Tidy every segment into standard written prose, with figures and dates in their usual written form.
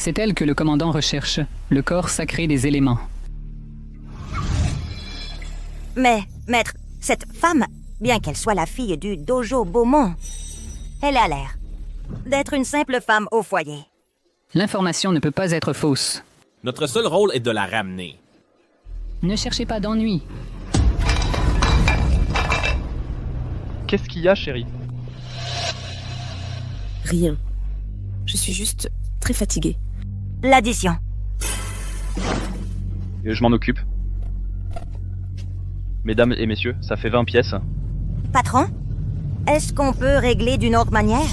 C'est elle que le commandant recherche, le corps sacré des éléments. Mais, maître, cette femme, bien qu'elle soit la fille du dojo Beaumont, elle a l'air d'être une simple femme au foyer. L'information ne peut pas être fausse. Notre seul rôle est de la ramener. Ne cherchez pas d'ennui. Qu'est-ce qu'il y a, chérie? Rien. Je suis juste très fatiguée. L'addition. Je m'en occupe. Mesdames et messieurs, ça fait 20 pièces. Patron, est-ce qu'on peut régler d'une autre manière?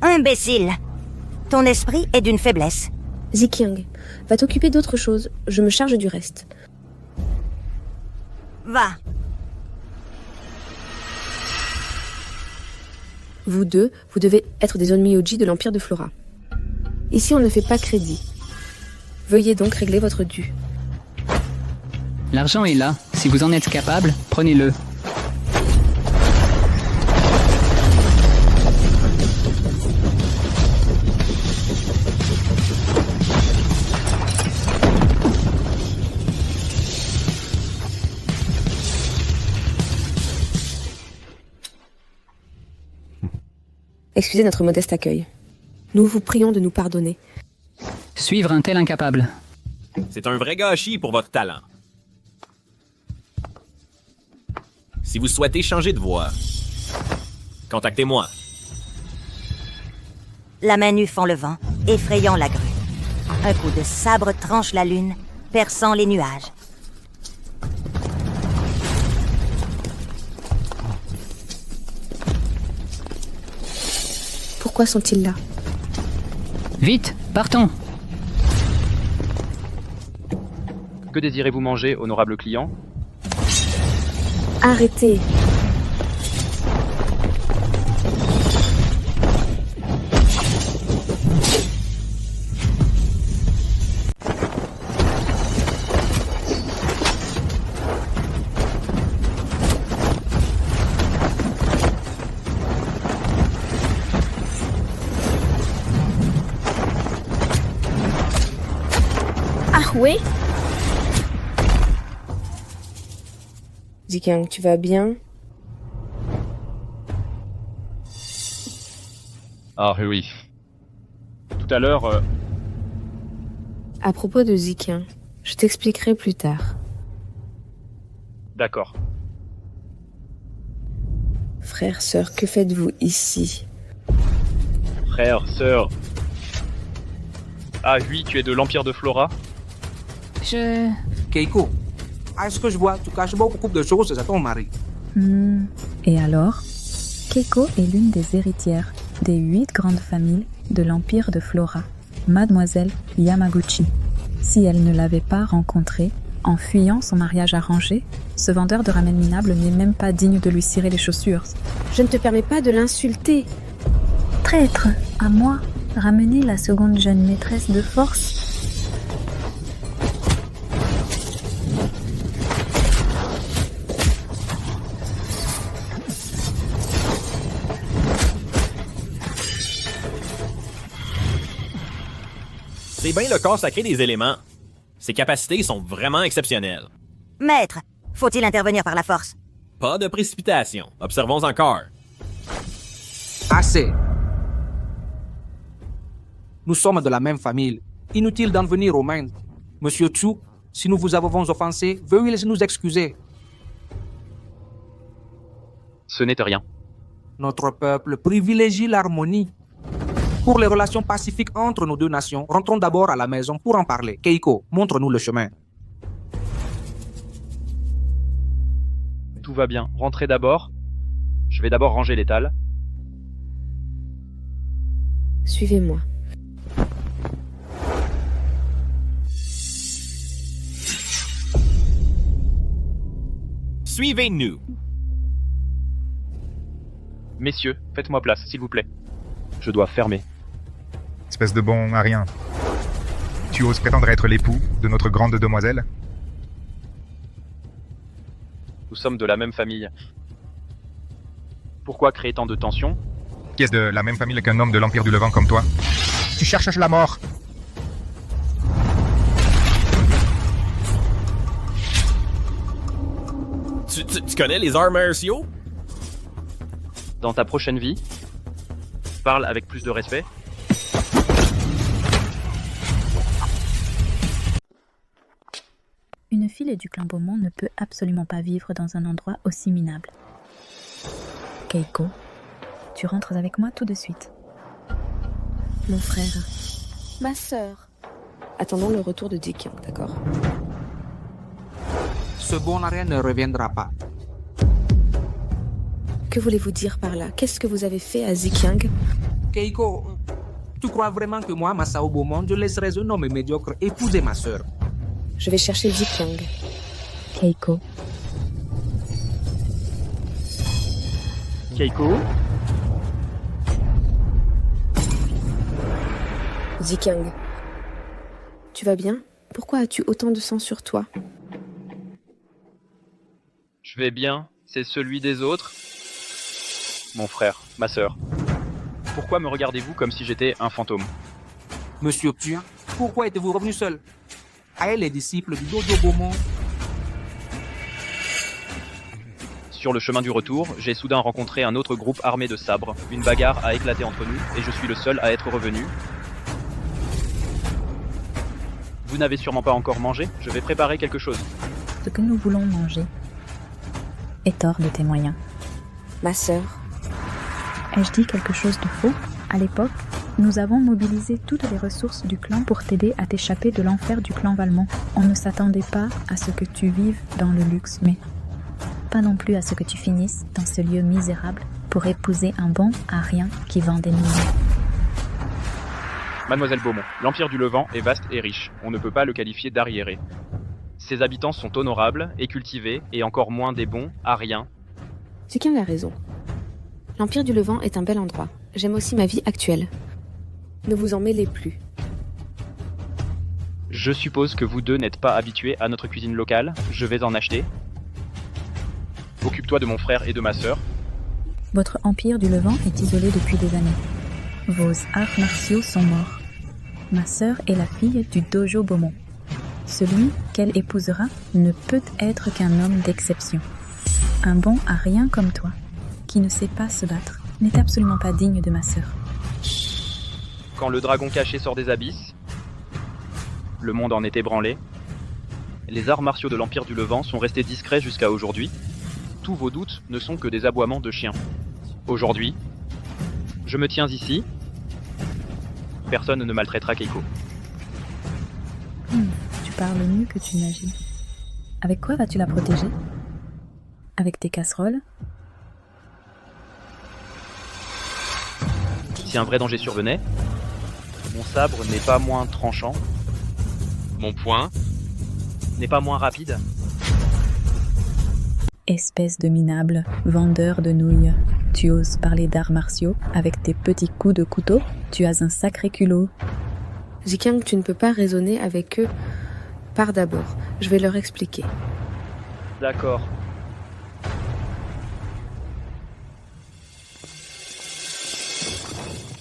Imbécile. Ton esprit est d'une faiblesse. Ziqiang, va t'occuper d'autre chose. Je me charge du reste. Va. Vous deux, vous devez être des onmyoji de l'Empire de Flora. Ici, on ne fait pas crédit. Veuillez donc régler votre dû. L'argent est là. Si vous en êtes capable, prenez-le. Excusez notre modeste accueil. Nous vous prions de nous pardonner. Suivre un tel incapable. C'est un vrai gâchis pour votre talent. Si vous souhaitez changer de voie, contactez-moi. La main nue fend le vent, effrayant la grue. Un coup de sabre tranche la lune, perçant les nuages. Pourquoi sont-ils là? Vite, partons. Que désirez-vous manger, honorable client? Arrêtez! Oui. Ziqiang, tu vas bien? Ah oui. Tout à l'heure... À propos de Ziqiang, je t'expliquerai plus tard. D'accord. Frère, sœur, que faites-vous ici? Frère, sœur... Ah oui, tu es de l'Empire de Flora? Keiko, à ce que je vois, tu caches beaucoup de choses à ton mari. Et alors, Keiko est l'une des héritières des 8 grandes familles de l'Empire de Flora, Mademoiselle Yamaguchi. Si elle ne l'avait pas rencontré, en fuyant son mariage arrangé, ce vendeur de ramen minable n'est même pas digne de lui cirer les chaussures. Je ne te permets pas de l'insulter. Traître, à moi, ramener la seconde jeune maîtresse de force. C'est bien le corps sacré des éléments. Ses capacités sont vraiment exceptionnelles. Maître, faut-il intervenir par la force? Pas de précipitation. Observons encore. Assez. Nous sommes de la même famille. Inutile d'en venir aux mains. Monsieur Chu, si nous vous avons offensé, veuillez nous excuser. Ce n'est rien. Notre peuple privilégie l'harmonie. Pour les relations pacifiques entre nos deux nations, rentrons d'abord à la maison pour en parler. Keiko, montre-nous le chemin. Tout va bien. Rentrez d'abord. Je vais d'abord ranger l'étal. Suivez-moi. Suivez-nous. Messieurs, faites-moi place, s'il vous plaît. Je dois fermer. Espèce de bon à rien. Tu oses prétendre être l'époux de notre grande demoiselle? Nous sommes de la même famille. Pourquoi créer tant de tensions? Qui est de la même famille qu'un homme de l'Empire du Levant comme toi? Tu cherches la mort. Tu connais les arts martiaux? Dans ta prochaine vie, parle avec plus de respect. Une fille du clan Beaumont ne peut absolument pas vivre dans un endroit aussi minable. Keiko, tu rentres avec moi tout de suite. Mon frère. Ma sœur. Attendons le retour de Zikyang, d'accord? Ce bon à rien ne reviendra pas. Que voulez-vous dire par là? Qu'est-ce que vous avez fait à Zikyang? Keiko, tu crois vraiment que moi, Masao Beaumont, je laisserais un homme médiocre épouser ma sœur? Je vais chercher Zikyang. Keiko, Keiko? Zikyang. Tu vas bien? Pourquoi as-tu autant de sang sur toi? Je vais bien, c'est celui des autres. Mon frère, ma sœur. Pourquoi me regardez-vous comme si j'étais un fantôme? Monsieur Puin, pourquoi êtes-vous revenu seul? Aïe, les disciples du dojo Beaumont. Sur le chemin du retour, j'ai soudain rencontré un autre groupe armé de sabres. Une bagarre a éclaté entre nous et je suis le seul à être revenu. Vous n'avez sûrement pas encore mangé? Je vais préparer quelque chose. ce que nous voulons manger est hors de tes moyens. Ma sœur. Ai-je dit quelque chose de faux? À l'époque, nous avons mobilisé toutes les ressources du clan pour t'aider à t'échapper de l'enfer du clan Valmont. On ne s'attendait pas à ce que tu vives dans le luxe, mais pas non plus à ce que tu finisses dans ce lieu misérable pour épouser un bon à rien qui vend des millions. Mademoiselle Beaumont, l'Empire du Levant est vaste et riche. On ne peut pas le qualifier d'arriéré. Ses habitants sont honorables et cultivés, et encore moins des bons à rien. Zikyang a raison. L'Empire du Levant est un bel endroit. J'aime aussi ma vie actuelle. Ne vous en mêlez plus. Je suppose que vous deux n'êtes pas habitués à notre cuisine locale. Je vais en acheter. Occupe-toi de mon frère et de ma sœur. Votre empire du Levant est isolé depuis des années. Vos arts martiaux sont morts. Ma sœur est la fille du dojo Beaumont. Celui qu'elle épousera ne peut être qu'un homme d'exception. Un bon à rien comme toi, qui ne sait pas se battre, n'est absolument pas digne de ma sœur. Quand le dragon caché sort des abysses, le monde en est ébranlé. Les arts martiaux de l'Empire du Levant sont restés discrets jusqu'à aujourd'hui. Tous vos doutes ne sont que des aboiements de chiens. Aujourd'hui, je me tiens ici. Personne ne maltraitera Keiko. Tu parles mieux que tu n'agis. Avec quoi vas-tu la protéger? Avec tes casseroles? Si un vrai danger survenait, mon sabre n'est pas moins tranchant. Mon poing n'est pas moins rapide. Espèce de minable, vendeur de nouilles. Tu oses parler d'arts martiaux avec tes petits coups de couteau? Tu as un sacré culot. Zikyang, tu ne peux pas raisonner avec eux. Pars d'abord, je vais leur expliquer. D'accord.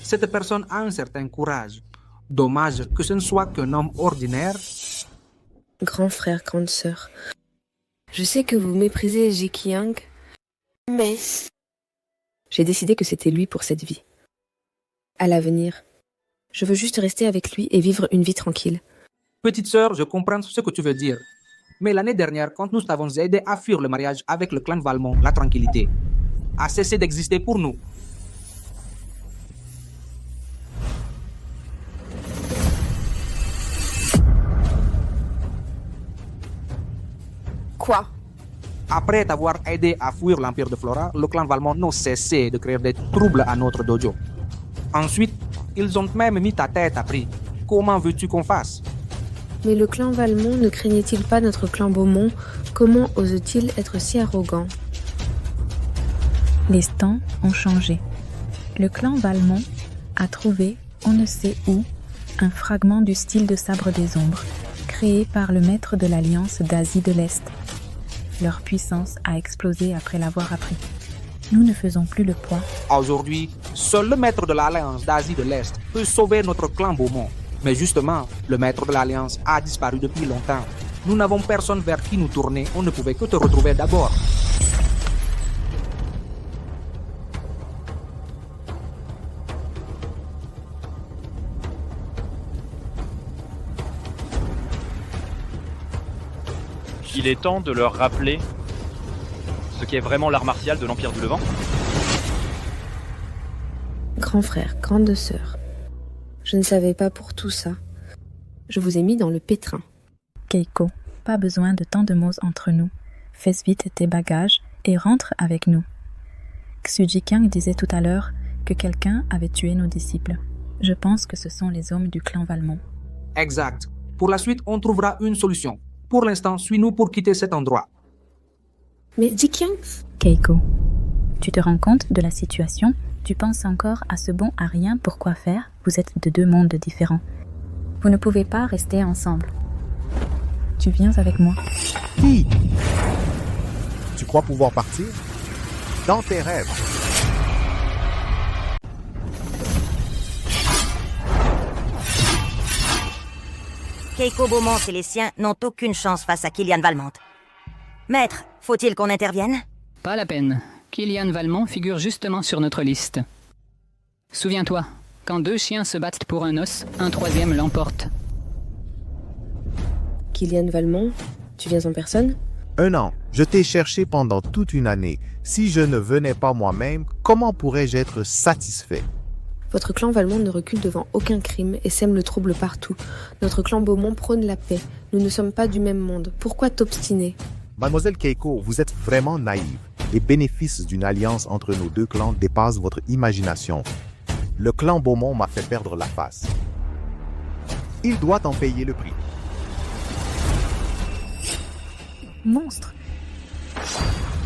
Cette personne a un certain courage. Dommage que ce ne soit qu'un homme ordinaire. Grand frère, grande sœur. Je sais que vous méprisez Zikyang, mais j'ai décidé que c'était lui pour cette vie. À l'avenir, je veux juste rester avec lui et vivre une vie tranquille. Petite sœur, je comprends ce que tu veux dire. Mais l'année dernière, quand nous t'avons aidé à fuir le mariage avec le clan Valmont, la tranquillité a cessé d'exister pour nous. Quoi? Après t'avoir aidé à fuir l'Empire de Flora, le clan Valmont n'a cessé de créer des troubles à notre dojo. Ensuite, ils ont même mis ta tête à prix. Comment veux-tu qu'on fasse? Mais le clan Valmont ne craignait-il pas notre clan Beaumont? Comment ose-t-il être si arrogant? Les temps ont changé. Le clan Valmont a trouvé, on ne sait où, un fragment du style de sabre des ombres, créé par le maître de l'Alliance d'Asie de l'Est. Leur puissance a explosé après l'avoir appris. Nous ne faisons plus le poids. Aujourd'hui, seul le maître de l'Alliance d'Asie de l'Est peut sauver notre clan Beaumont. Mais justement, le maître de l'Alliance a disparu depuis longtemps. Nous n'avons personne vers qui nous tourner, on ne pouvait que te retrouver d'abord. Il est temps de leur rappeler ce qu'est vraiment l'art martial de l'Empire du Levant. Grand frère, grande sœur, je ne savais pas pour tout ça. Je vous ai mis dans le pétrin. Keiko, pas besoin de tant de mots entre nous. Fais vite tes bagages et rentre avec nous. Xu Jiqiang disait tout à l'heure que quelqu'un avait tué nos disciples. Je pense que ce sont les hommes du clan Valmont. Exact. Pour la suite, on trouvera une solution. Pour l'instant, suis-nous pour quitter cet endroit. Mais Jiqiang... Keiko, tu te rends compte de la situation? Tu penses encore à ce bon à rien pour quoi faire? Vous êtes de deux mondes différents. Vous ne pouvez pas rester ensemble. Tu viens avec moi. Qui? Tu crois pouvoir partir? Dans tes rêves. Keiko Beaumont et les siens n'ont aucune chance face à Killian Valmont. Maître, faut-il qu'on intervienne? Pas la peine. Killian Valmont figure justement sur notre liste. Souviens-toi, quand deux chiens se battent pour un os, un troisième l'emporte. Killian Valmont, tu viens en personne? 1 an. Je t'ai cherché pendant toute une année. Si je ne venais pas moi-même, comment pourrais-je être satisfait? Votre clan Valmont ne recule devant aucun crime et sème le trouble partout. Notre clan Beaumont prône la paix. Nous ne sommes pas du même monde. Pourquoi t'obstiner? Mademoiselle Keiko, vous êtes vraiment naïve. Les bénéfices d'une alliance entre nos deux clans dépassent votre imagination. Le clan Beaumont m'a fait perdre la face. Il doit en payer le prix. Monstre!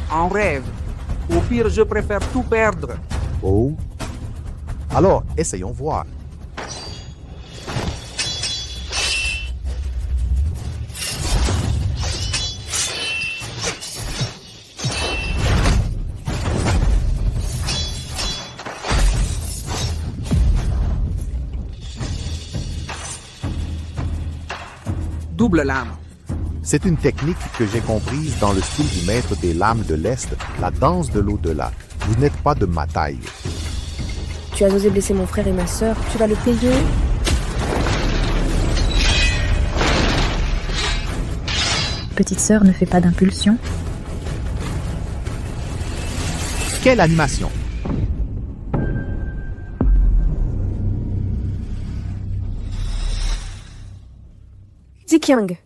En rêve. Au pire, je préfère tout perdre. Oh. Alors, essayons voir. Double lame. C'est une technique que j'ai comprise dans le style du maître des lames de l'Est, la danse de l'au-delà. Vous n'êtes pas de ma taille. Tu as osé blesser mon frère et ma sœur, tu vas le payer? Petite sœur ne fait pas d'impulsion. Quelle animation! Jiqiang.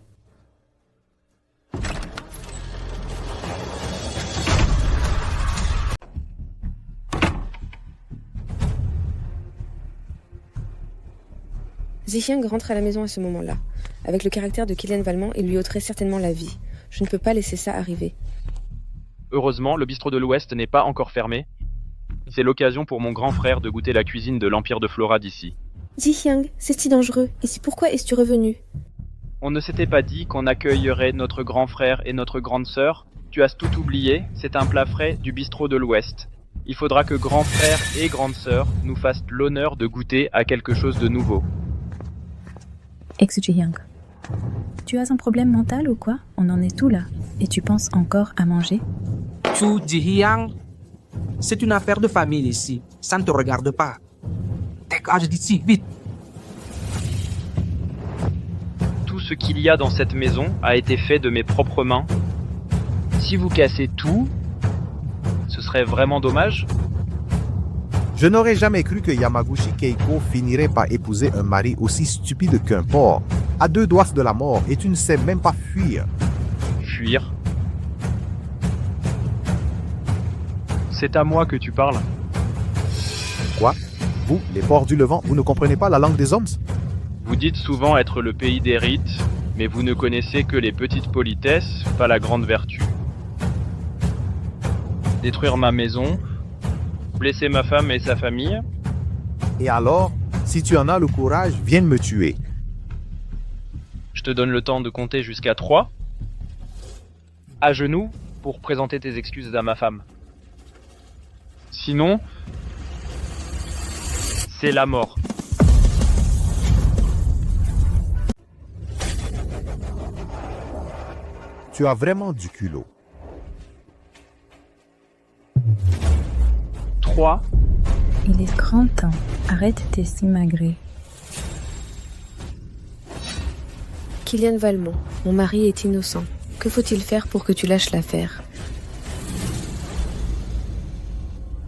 Jiqiang rentre à la maison à ce moment-là. Avec le caractère de Killian Valmont, il lui ôterait certainement la vie. Je ne peux pas laisser ça arriver. Heureusement, le bistrot de l'Ouest n'est pas encore fermé. C'est l'occasion pour mon grand frère de goûter la cuisine de l'Empire de Flora d'ici. Jiqiang, c'est si dangereux. Et si pourquoi es-tu revenu? On ne s'était pas dit qu'on accueillerait notre grand frère et notre grande sœur? Tu as tout oublié, c'est un plat frais du bistrot de l'Ouest. Il faudra que grand frère et grande sœur nous fassent l'honneur de goûter à quelque chose de nouveau. Xu Jiqiang, tu as un problème mental ou quoi? On en est où là? Et tu penses encore à manger? Xu Jiqiang, c'est une affaire de famille ici. Ça ne te regarde pas. Dégage d'ici, vite. Tout ce qu'il y a dans cette maison a été fait de mes propres mains. Si vous cassez tout, ce serait vraiment dommage. Je n'aurais jamais cru que Yamaguchi Keiko finirait par épouser un mari aussi stupide qu'un porc, à 2 doigts de la mort, et tu ne sais même pas fuir. Fuir? C'est à moi que tu parles. Quoi? Vous, les porcs du Levant, vous ne comprenez pas la langue des hommes? Vous dites souvent être le pays des rites, Mais vous ne connaissez que les petites politesses, pas la grande vertu. Détruire ma maison, blesser ma femme et sa famille. Et alors, si tu en as le courage, viens me tuer. Je te donne le temps de compter jusqu'à 3. À genoux pour présenter tes excuses à ma femme. Sinon, c'est la mort. Tu as vraiment du culot. 3. Il est grand temps. Arrête tes simagrées. Kylian Valmont, mon mari est innocent. Que faut-il faire pour que tu lâches l'affaire?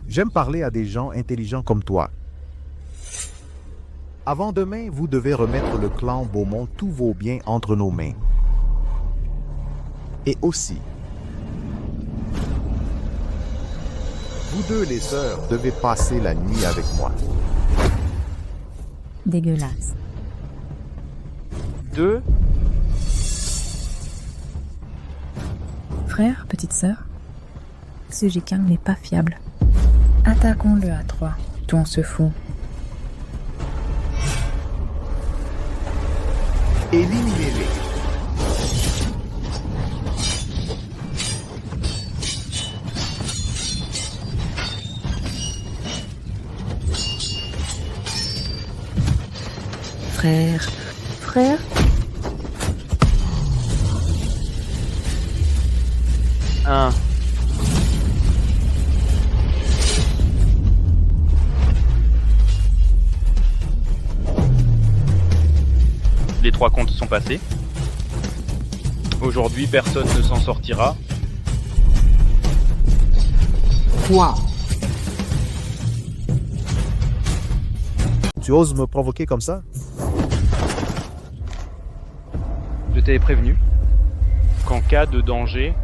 J'aime parler à des gens intelligents comme toi. Avant demain, vous devez remettre le clan Beaumont tous vos biens entre nos mains. Et aussi, vous deux les sœurs devez passer la nuit avec moi. Dégueulasse. 2. Frère, petite sœur, ce Jikang n'est pas fiable. Attaquons-le à 3. Tout on se fout. Éliminez-les. Frère. Frère? Un. Les 3 comptes sont passés. Aujourd'hui, personne ne s'en sortira. Quoi? Tu oses me provoquer comme ça? Je t'ai prévenu qu'en cas de danger,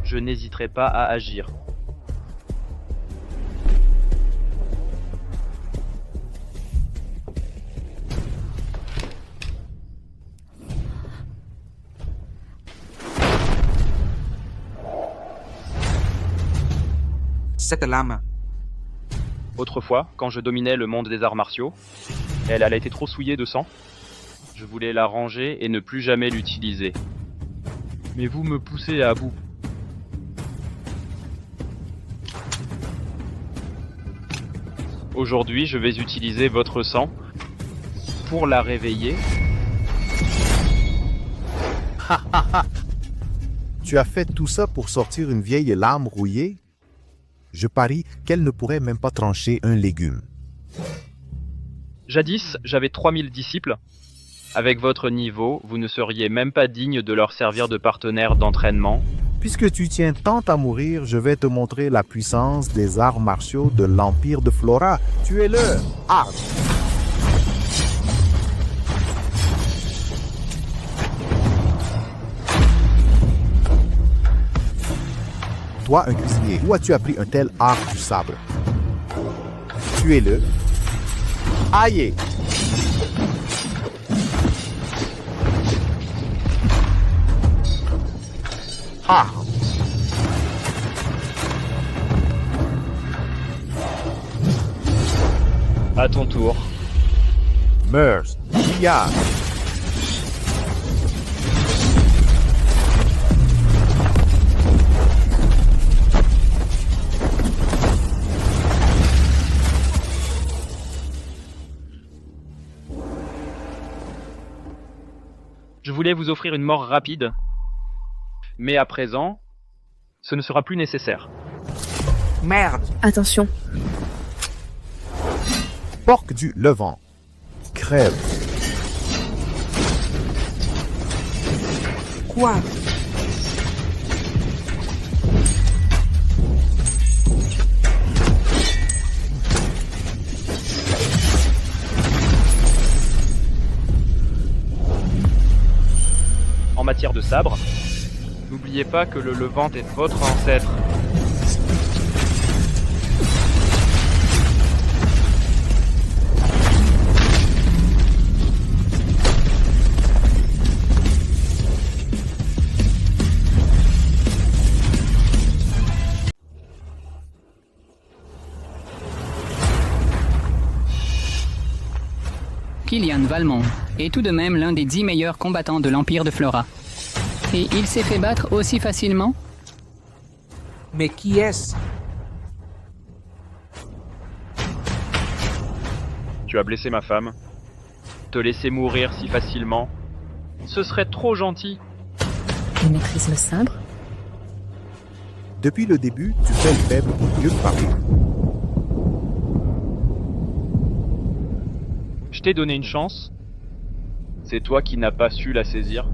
je n'hésiterai pas à agir. Cette lame. Autrefois, quand je dominais le monde des arts martiaux, elle a été trop souillée de sang. Je voulais la ranger et ne plus jamais l'utiliser. Mais vous me poussez à bout. Aujourd'hui, je vais utiliser votre sang pour la réveiller. Tu as fait tout ça pour sortir une vieille lame rouillée? Je parie qu'elle ne pourrait même pas trancher un légume. Jadis, j'avais 3000 disciples. Avec votre niveau, vous ne seriez même pas digne de leur servir de partenaire d'entraînement. Puisque tu tiens tant à mourir, je vais te montrer la puissance des arts martiaux de l'Empire de Flora. Tu es le Arg. Toi, un cuisinier, où as-tu appris un tel art du sabre? Tu es le Aïe. Ah. À ton tour. Meurs. Billard. Je voulais vous offrir une mort rapide, mais à présent, ce ne sera plus nécessaire. Merde. Attention. Porc du Levant. Crève. Quoi? En matière de sabre, n'oubliez pas que le Levant est votre ancêtre. Killian Valmont est tout de même l'un des 10 meilleurs combattants de l'Empire de Flora. Et il s'est fait battre aussi facilement? Mais qui est-ce? Tu as blessé ma femme. Te laisser mourir si facilement, ce serait trop gentil. Il maîtrise le sabre? Depuis le début, tu fais le faible pour mieux frapper. Je t'ai donné une chance. C'est toi qui n'as pas su la saisir.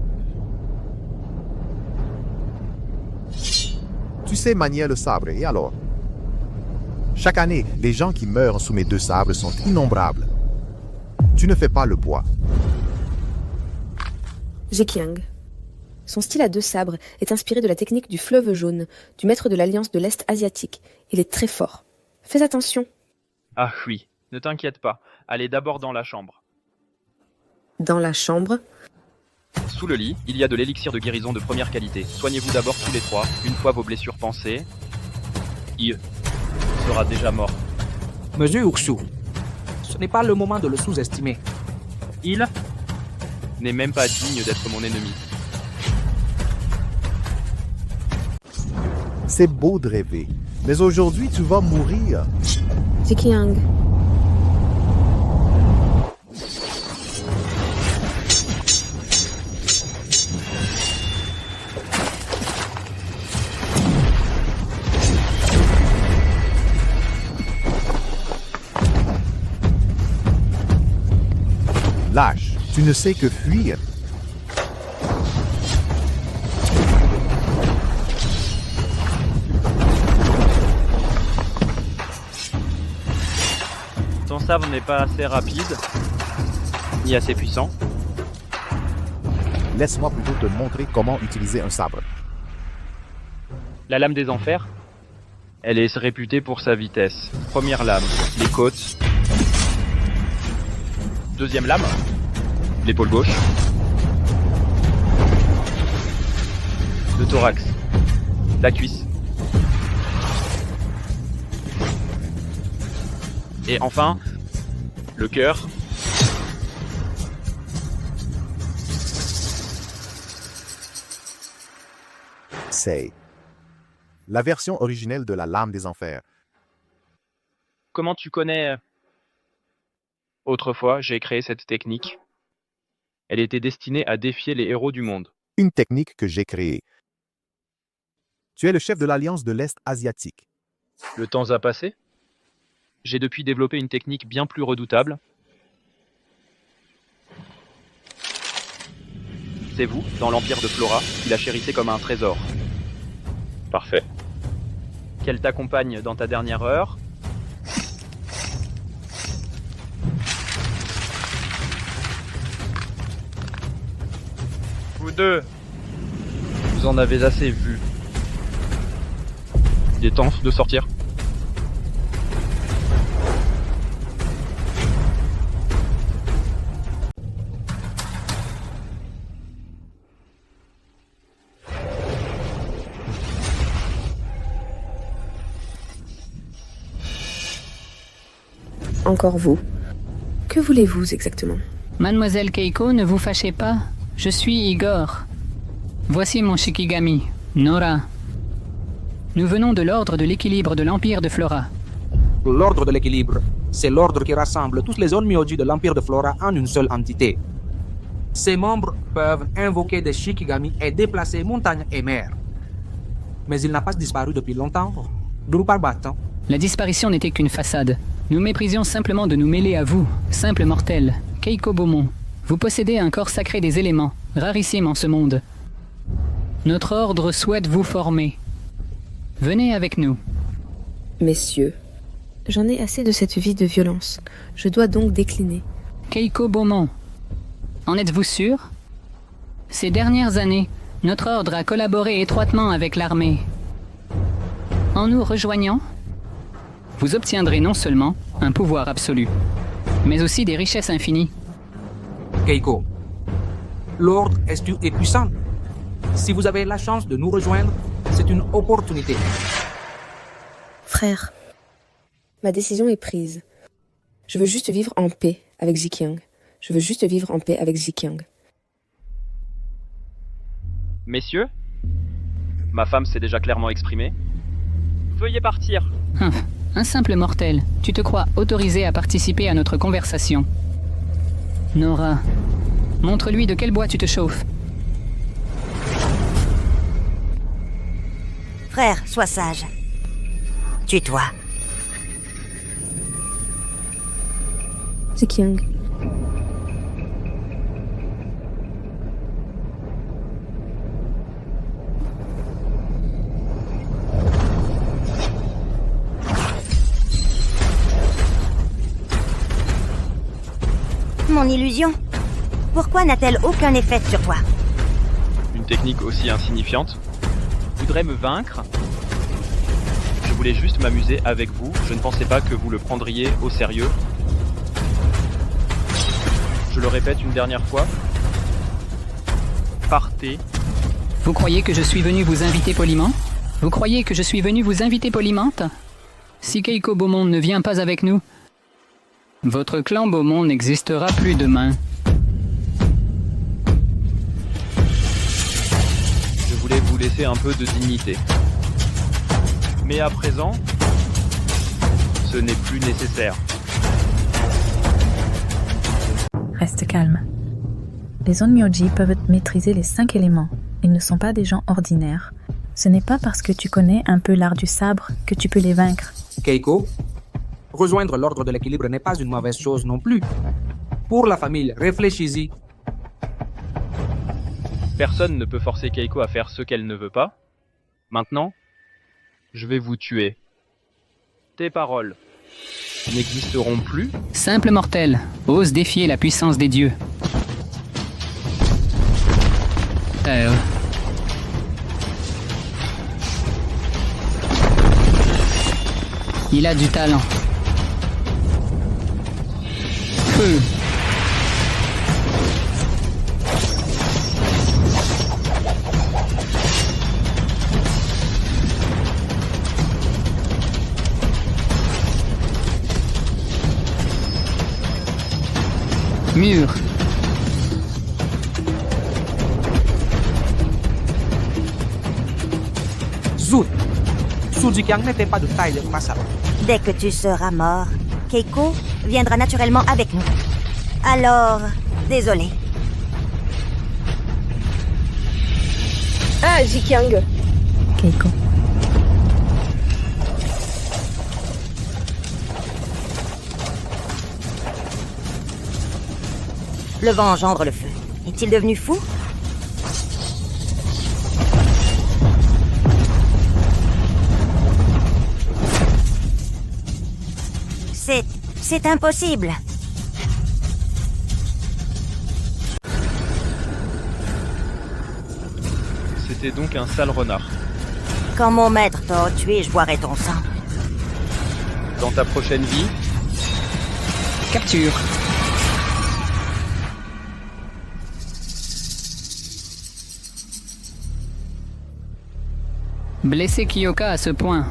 Tu sais manier le sabre, et alors? Chaque année, les gens qui meurent sous mes 2 sabres sont innombrables. Tu ne fais pas le poids. Zheqiang. Son style à 2 sabres est inspiré de la technique du fleuve jaune, du maître de l'Alliance de l'Est asiatique. Il est très fort. Fais attention. Ah oui, ne t'inquiète pas. Allez d'abord dans la chambre. Dans la chambre, Sous le lit, il y a de l'élixir de guérison de première qualité. Soignez-vous d'abord tous les 3. Une fois vos blessures pansées, il sera déjà mort. Monsieur Ursu, ce n'est pas le moment de le sous-estimer. Il n'est même pas digne d'être mon ennemi. C'est beau de rêver, mais aujourd'hui tu vas mourir. Zheqiang. Lâche, tu ne sais que fuir. Ton sabre n'est pas assez rapide, ni assez puissant. Laisse-moi plutôt te montrer comment utiliser un sabre. La lame des enfers, elle est réputée pour sa vitesse. Première lame, les côtes. Deuxième lame, l'épaule gauche. Le thorax, la cuisse. Et enfin, le cœur. C'est la version originelle de la lame des enfers. Comment tu connais... Autrefois, j'ai créé cette technique. Elle était destinée à défier les héros du monde. Une technique que j'ai créée. Tu es le chef de l'Alliance de l'Est asiatique. Le temps a passé. J'ai depuis développé une technique bien plus redoutable. C'est vous, dans l'Empire de Flora, qui la chérissez comme un trésor. Parfait. Qu'elle t'accompagne dans ta dernière heure. Vous deux, vous en avez assez vu. Il est temps de sortir. Encore vous. Que voulez-vous exactement? Mademoiselle Keiko, ne vous fâchez pas. Je suis Igor. Voici mon Shikigami, Nora. Nous venons de l'ordre de l'équilibre de l'Empire de Flora. L'ordre de l'équilibre, c'est l'ordre qui rassemble toutes les zones Myoji de l'Empire de Flora en une seule entité. Ses membres peuvent invoquer des Shikigami et déplacer montagnes et mers. Mais il n'a pas disparu depuis longtemps. Drupal battant. La disparition n'était qu'une façade. Nous méprisions simplement de nous mêler à vous, simple mortel. Keiko Beaumont, vous possédez un corps sacré des éléments, rarissime en ce monde. Notre ordre souhaite vous former. Venez avec nous. Messieurs, j'en ai assez de cette vie de violence. Je dois donc décliner. Keiko Beaumont, en êtes-vous sûr? Ces dernières années, notre ordre a collaboré étroitement avec l'armée. En nous rejoignant, vous obtiendrez non seulement un pouvoir absolu, mais aussi des richesses infinies. Keiko, l'ordre est puissant. Si vous avez la chance de nous rejoindre, c'est une opportunité. Frère, ma décision est prise. Je veux juste vivre en paix avec Zheqiang. Je veux juste vivre en paix avec Jikyang. Messieurs, ma femme s'est déjà clairement exprimée. Veuillez partir. Un simple mortel, tu te crois autorisé à participer à notre conversation. Nora, montre-lui de quel bois tu te chauffes. Frère, sois sage. Tue-toi. Jikyang. Mon illusion? Pourquoi n'a-t-elle aucun effet sur toi? Une technique aussi insignifiante voudrait me vaincre. Je voulais juste m'amuser avec vous. Je ne pensais pas que vous le prendriez au sérieux. Je le répète une dernière fois. Partez. Vous croyez que je suis venu vous inviter poliment? Vous croyez que je suis venu vous inviter poliment? Si Keiko Beaumont ne vient pas avec nous, votre clan Beaumont n'existera plus demain. Je voulais vous laisser un peu de dignité. Mais à présent, ce n'est plus nécessaire. Reste calme. Les Onmyoji peuvent maîtriser les 5 éléments. Ils ne sont pas des gens ordinaires. Ce n'est pas parce que tu connais un peu l'art du sabre que tu peux les vaincre. Keiko, rejoindre l'ordre de l'équilibre n'est pas une mauvaise chose non plus. Pour la famille, réfléchis-y. Personne ne peut forcer Keiko à faire ce qu'elle ne veut pas. Maintenant, je vais vous tuer. Tes paroles n'existeront plus. Simple mortel, ose défier la puissance des dieux. Terre. Il a du talent. Feu. Mur. Zut! Jikyang n'était pas de taille face à toi. Dès que tu seras mort, Keiko viendra naturellement avec nous. Alors, désolé. Ah, Jikyang. Keiko. Le vent engendre le feu. Est-il devenu fou? C'est impossible. C'était donc un sale renard. Quand mon maître t'aura tué, je boirai ton sang. Dans ta prochaine vie, Capture. Blesser Kyoka à ce point,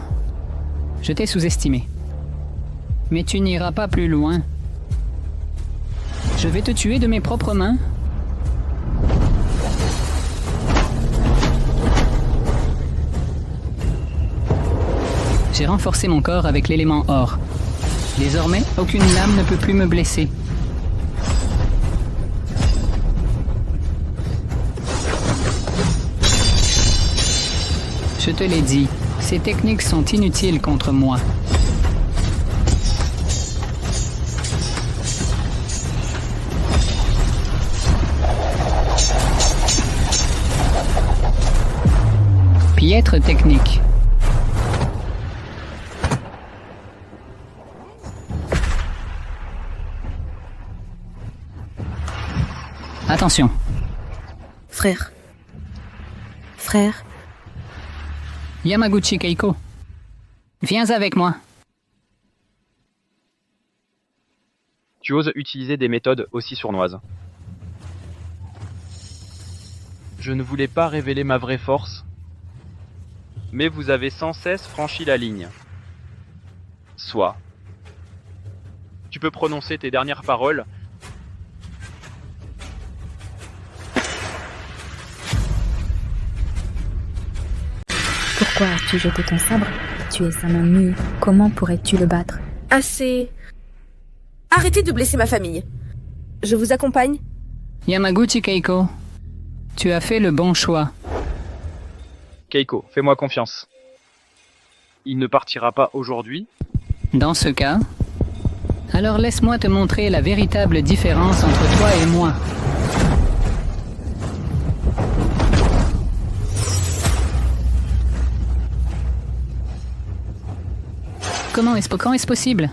je t'ai sous-estimé. Mais tu n'iras pas plus loin. Je vais te tuer de mes propres mains. J'ai renforcé mon corps avec l'élément or. Désormais, aucune lame ne peut plus me blesser. Je te l'ai dit, ces techniques sont inutiles contre moi. Piètre technique. Attention. Frère. Frère. Yamaguchi Keiko. Viens avec moi. tu oses utiliser des méthodes aussi sournoises. Je ne voulais pas révéler ma vraie force, mais vous avez sans cesse franchi la ligne. Soit. Tu peux prononcer tes dernières paroles, Pourquoi as-tu jeté ton sabre? Tu es sa main nue. Comment pourrais-tu le battre? Assez. Arrêtez de blesser ma famille. Je vous accompagne. Yamaguchi Keiko, tu as fait le bon choix. Keiko, fais-moi confiance. Il ne partira pas aujourd'hui. Dans ce cas, alors laisse-moi te montrer la véritable différence entre toi et moi. Quand est-ce possible?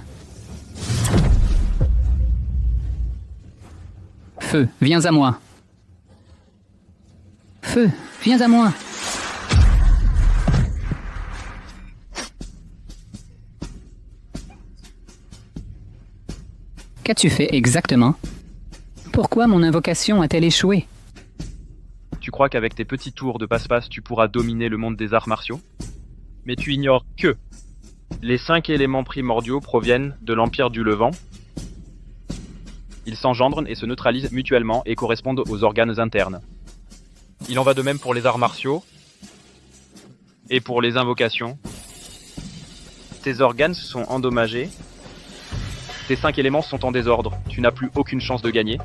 Feu, viens à moi. Feu, viens à moi. Qu'as-tu fait exactement? Pourquoi mon invocation a-t-elle échoué? Tu crois qu'avec tes petits tours de passe-passe, tu pourras dominer le monde des arts martiaux? Mais tu ignores que les 5 éléments primordiaux proviennent de l'Empire du Levant. Ils s'engendrent et se neutralisent mutuellement et correspondent aux organes internes. Il en va de même pour les arts martiaux et pour les invocations. Tes organes sont endommagés. Tes 5 éléments sont en désordre. Tu n'as plus aucune chance de gagner.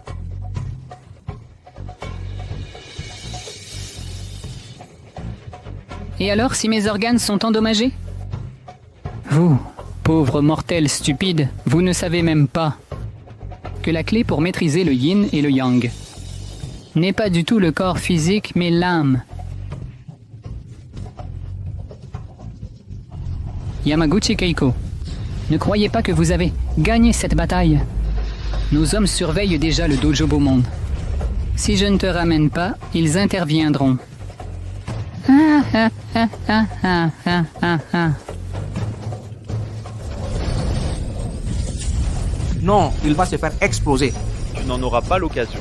Et alors si mes organes sont endommagés? Vous, pauvre mortel stupide, vous ne savez même pas que la clé pour maîtriser le yin et le yang n'est pas du tout le corps physique, mais l'âme. Yamaguchi Keiko, ne croyez pas que vous avez gagné cette bataille. Nos hommes surveillent déjà le dojo Beaumonde. Si je ne te ramène pas, ils interviendront. Non, il va se faire exploser. Tu n'en auras pas l'occasion.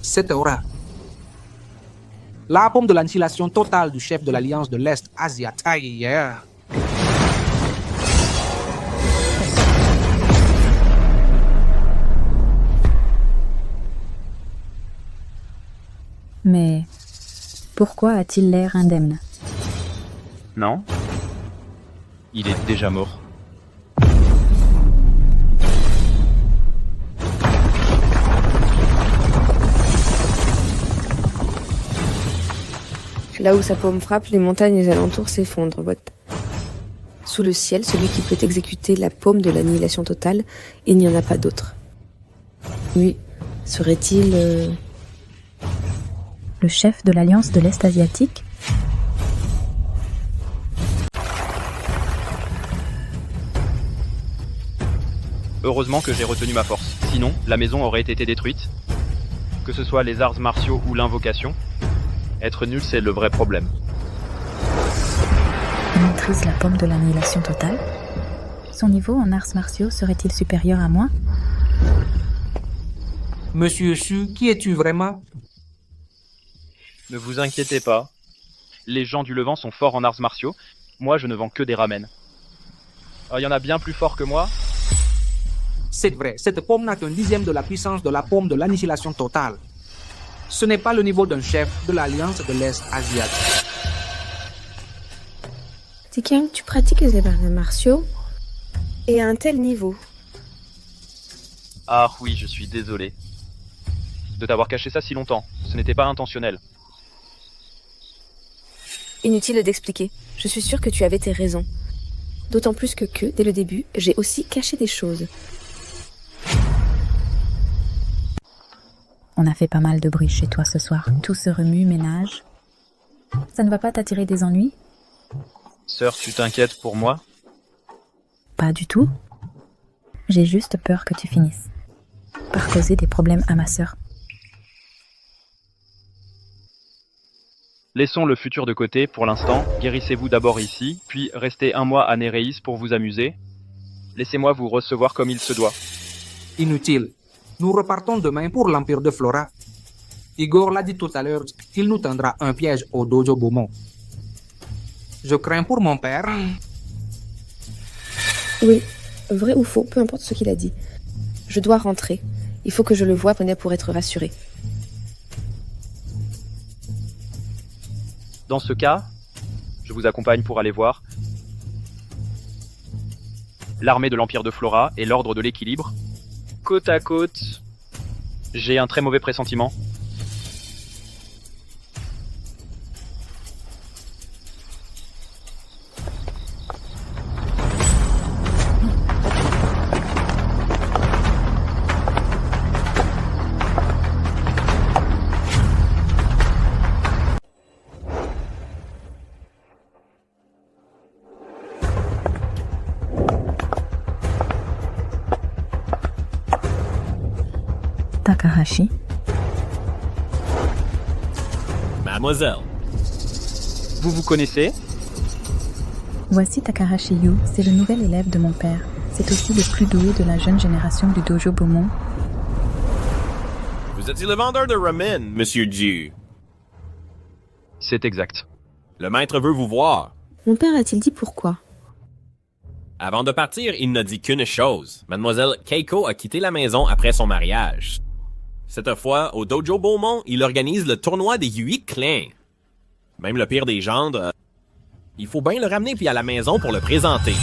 Cette aura. La paume de l'annihilation totale du chef de l'Alliance de l'Est asiatique. Yeah. Mais pourquoi a-t-il l'air indemne? Non. Il est déjà mort. Là où sa paume frappe, les montagnes et les alentours s'effondrent. What? Sous le ciel, celui qui peut exécuter la paume de l'annihilation totale, il n'y en a pas d'autre. Oui, serait-il... Le chef de l'Alliance de l'Est asiatique? Heureusement que j'ai retenu ma force. Sinon, la maison aurait été détruite. Que ce soit les arts martiaux ou l'invocation, être nul, c'est le vrai problème. Il maîtrise la paume de l'annihilation totale? Son niveau en arts martiaux serait-il supérieur à moi? Monsieur Su, qui es-tu vraiment? Ne vous inquiétez pas. Les gens du Levant sont forts en arts martiaux. Moi, je ne vends que des ramen. Il y en a bien plus forts que moi. C'est vrai, cette paume n'a qu'un dixième de la puissance de la paume de l'annihilation totale. Ce n'est pas le niveau d'un chef de l'Alliance de l'Est asiatique. Tikiang, tu pratiques les arts martiaux et à un tel niveau. Ah oui, je suis désolé de t'avoir caché ça si longtemps. Ce n'était pas intentionnel. Inutile d'expliquer. Je suis sûre que tu avais tes raisons. D'autant plus que, dès le début, j'ai aussi caché des choses. On a fait pas mal de bruit chez toi ce soir. Tout se remue, ménage. Ça ne va pas t'attirer des ennuis? Sœur, tu t'inquiètes pour moi? Pas du tout. J'ai juste peur que tu finisses par causer des problèmes à ma sœur. Laissons le futur de côté pour l'instant. Guérissez-vous d'abord ici, puis restez un mois à Néréis pour vous amuser. Laissez-moi vous recevoir comme il se doit. Inutile. Nous repartons demain pour l'Empire de Flora. Igor l'a dit tout à l'heure, il nous tendra un piège au dojo Beaumont. Je crains pour mon père. Oui, vrai ou faux, peu importe ce qu'il a dit. Je dois rentrer. Il faut que je le voie pour être rassurée. Dans ce cas, je vous accompagne pour aller voir l'armée de l'Empire de Flora et l'Ordre de l'Équilibre. Côte à côte, j'ai un très mauvais pressentiment. Takahashi, Mademoiselle, Vous vous connaissez? voici Takahashi Yu, c'est le nouvel élève de mon père. C'est aussi le plus doué de la jeune génération du dojo Beaumont. vous étiez le vendeur de ramen, Monsieur Ju. C'est exact. Le maître veut vous voir. Mon père a-t-il dit pourquoi? Avant de partir, il n'a dit qu'une chose. Mademoiselle Keiko a quitté la maison après son mariage. Cette fois, au dojo Beaumont, il organise le tournoi des 8 clans. Même le pire des gendres, il faut bien le ramener puis à la maison pour le présenter.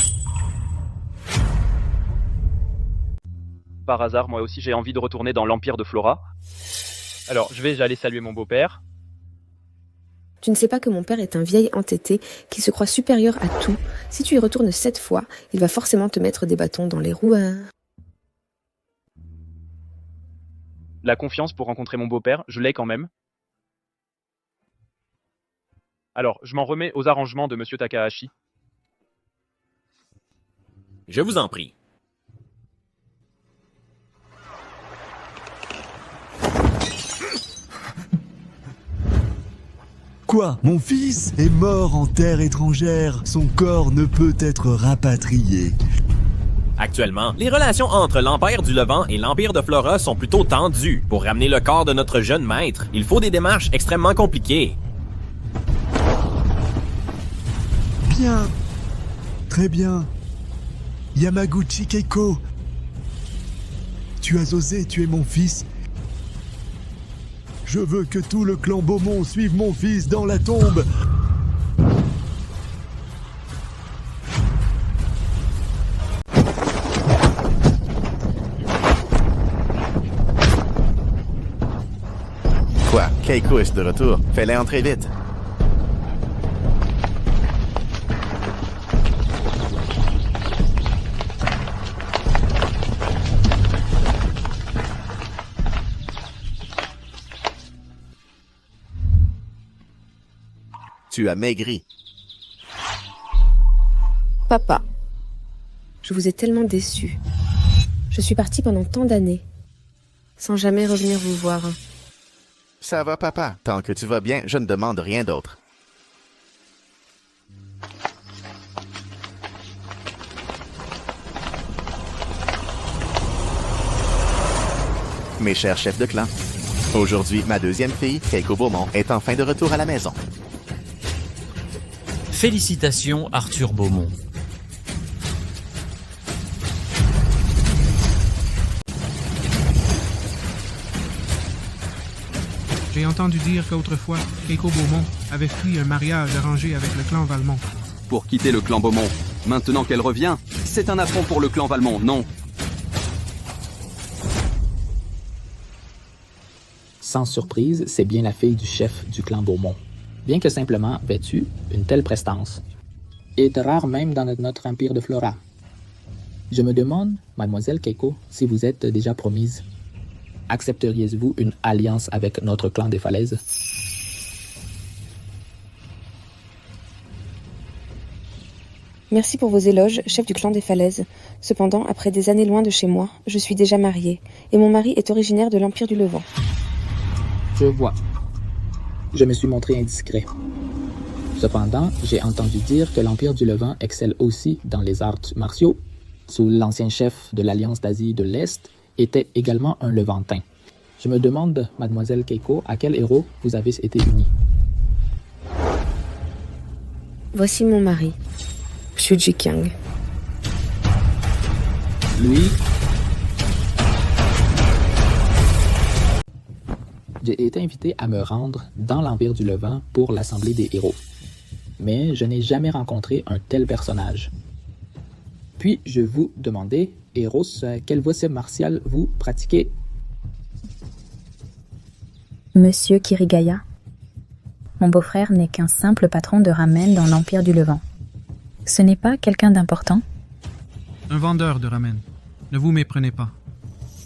Par hasard, moi aussi j'ai envie de retourner dans l'Empire de Flora. Alors, j'allais saluer mon beau-père. Tu ne sais pas que mon père est un vieil entêté qui se croit supérieur à tout. Si tu y retournes 7 fois, il va forcément te mettre des bâtons dans les roues. La confiance pour rencontrer mon beau-père, je l'ai quand même. Alors, je m'en remets aux arrangements de Monsieur Takahashi. Je vous en prie. Quoi? Mon fils est mort en terre étrangère. Son corps ne peut être rapatrié. Actuellement, les relations entre l'Empire du Levant et l'Empire de Flora sont plutôt tendues. Pour ramener le corps de notre jeune maître, il faut des démarches extrêmement compliquées. Bien. Très bien. Yamaguchi Keiko. Tu as osé tuer mon fils. Je veux que tout le clan Beaumont suive mon fils dans la tombe. Quoi? Keiko est de retour. Fais-les entrer vite. Tu as maigri. Papa, je vous ai tellement déçu. Je suis partie pendant tant d'années, sans jamais revenir vous voir. Ça va, papa. Tant que tu vas bien, je ne demande rien d'autre. Mes chers chefs de clan, aujourd'hui, ma deuxième fille, Keiko Beaumont, est enfin de retour à la maison. Félicitations Arthur Beaumont. J'ai entendu dire qu'autrefois, Keiko Beaumont avait fui un mariage arrangé avec le clan Valmont. Pour quitter le clan Beaumont. Maintenant qu'elle revient, c'est un affront pour le clan Valmont, non? Sans surprise, c'est bien la fille du chef du clan Beaumont. Bien que simplement vêtue, une telle prestance est rare même dans notre empire de Flora. Je me demande, mademoiselle Keiko, si vous êtes déjà promise. Accepteriez-vous une alliance avec notre clan des Falaises? Merci pour vos éloges, chef du clan des Falaises. Cependant, après des années loin de chez moi, je suis déjà mariée, et mon mari est originaire de l'Empire du Levant. Je vois. Je me suis montré indiscret. Cependant, j'ai entendu dire que l'Empire du Levant excelle aussi dans les arts martiaux. Sous l'ancien chef de l'Alliance d'Asie de l'Est, était également un Levantin. Je me demande, mademoiselle Keiko, à quel héros vous avez été unie. Voici mon mari, Xu Jiqiang. Lui, J'ai été invité à me rendre dans l'Empire du Levant pour l'Assemblée des héros. Mais je n'ai jamais rencontré un tel personnage. Puis-je vous demander, Eros, quelle voie martiale vous pratiquez? Monsieur Kirigaya, mon beau-frère n'est qu'un simple patron de ramen dans l'Empire du Levant. Ce n'est pas quelqu'un d'important? Un vendeur de ramen. Ne vous méprenez pas.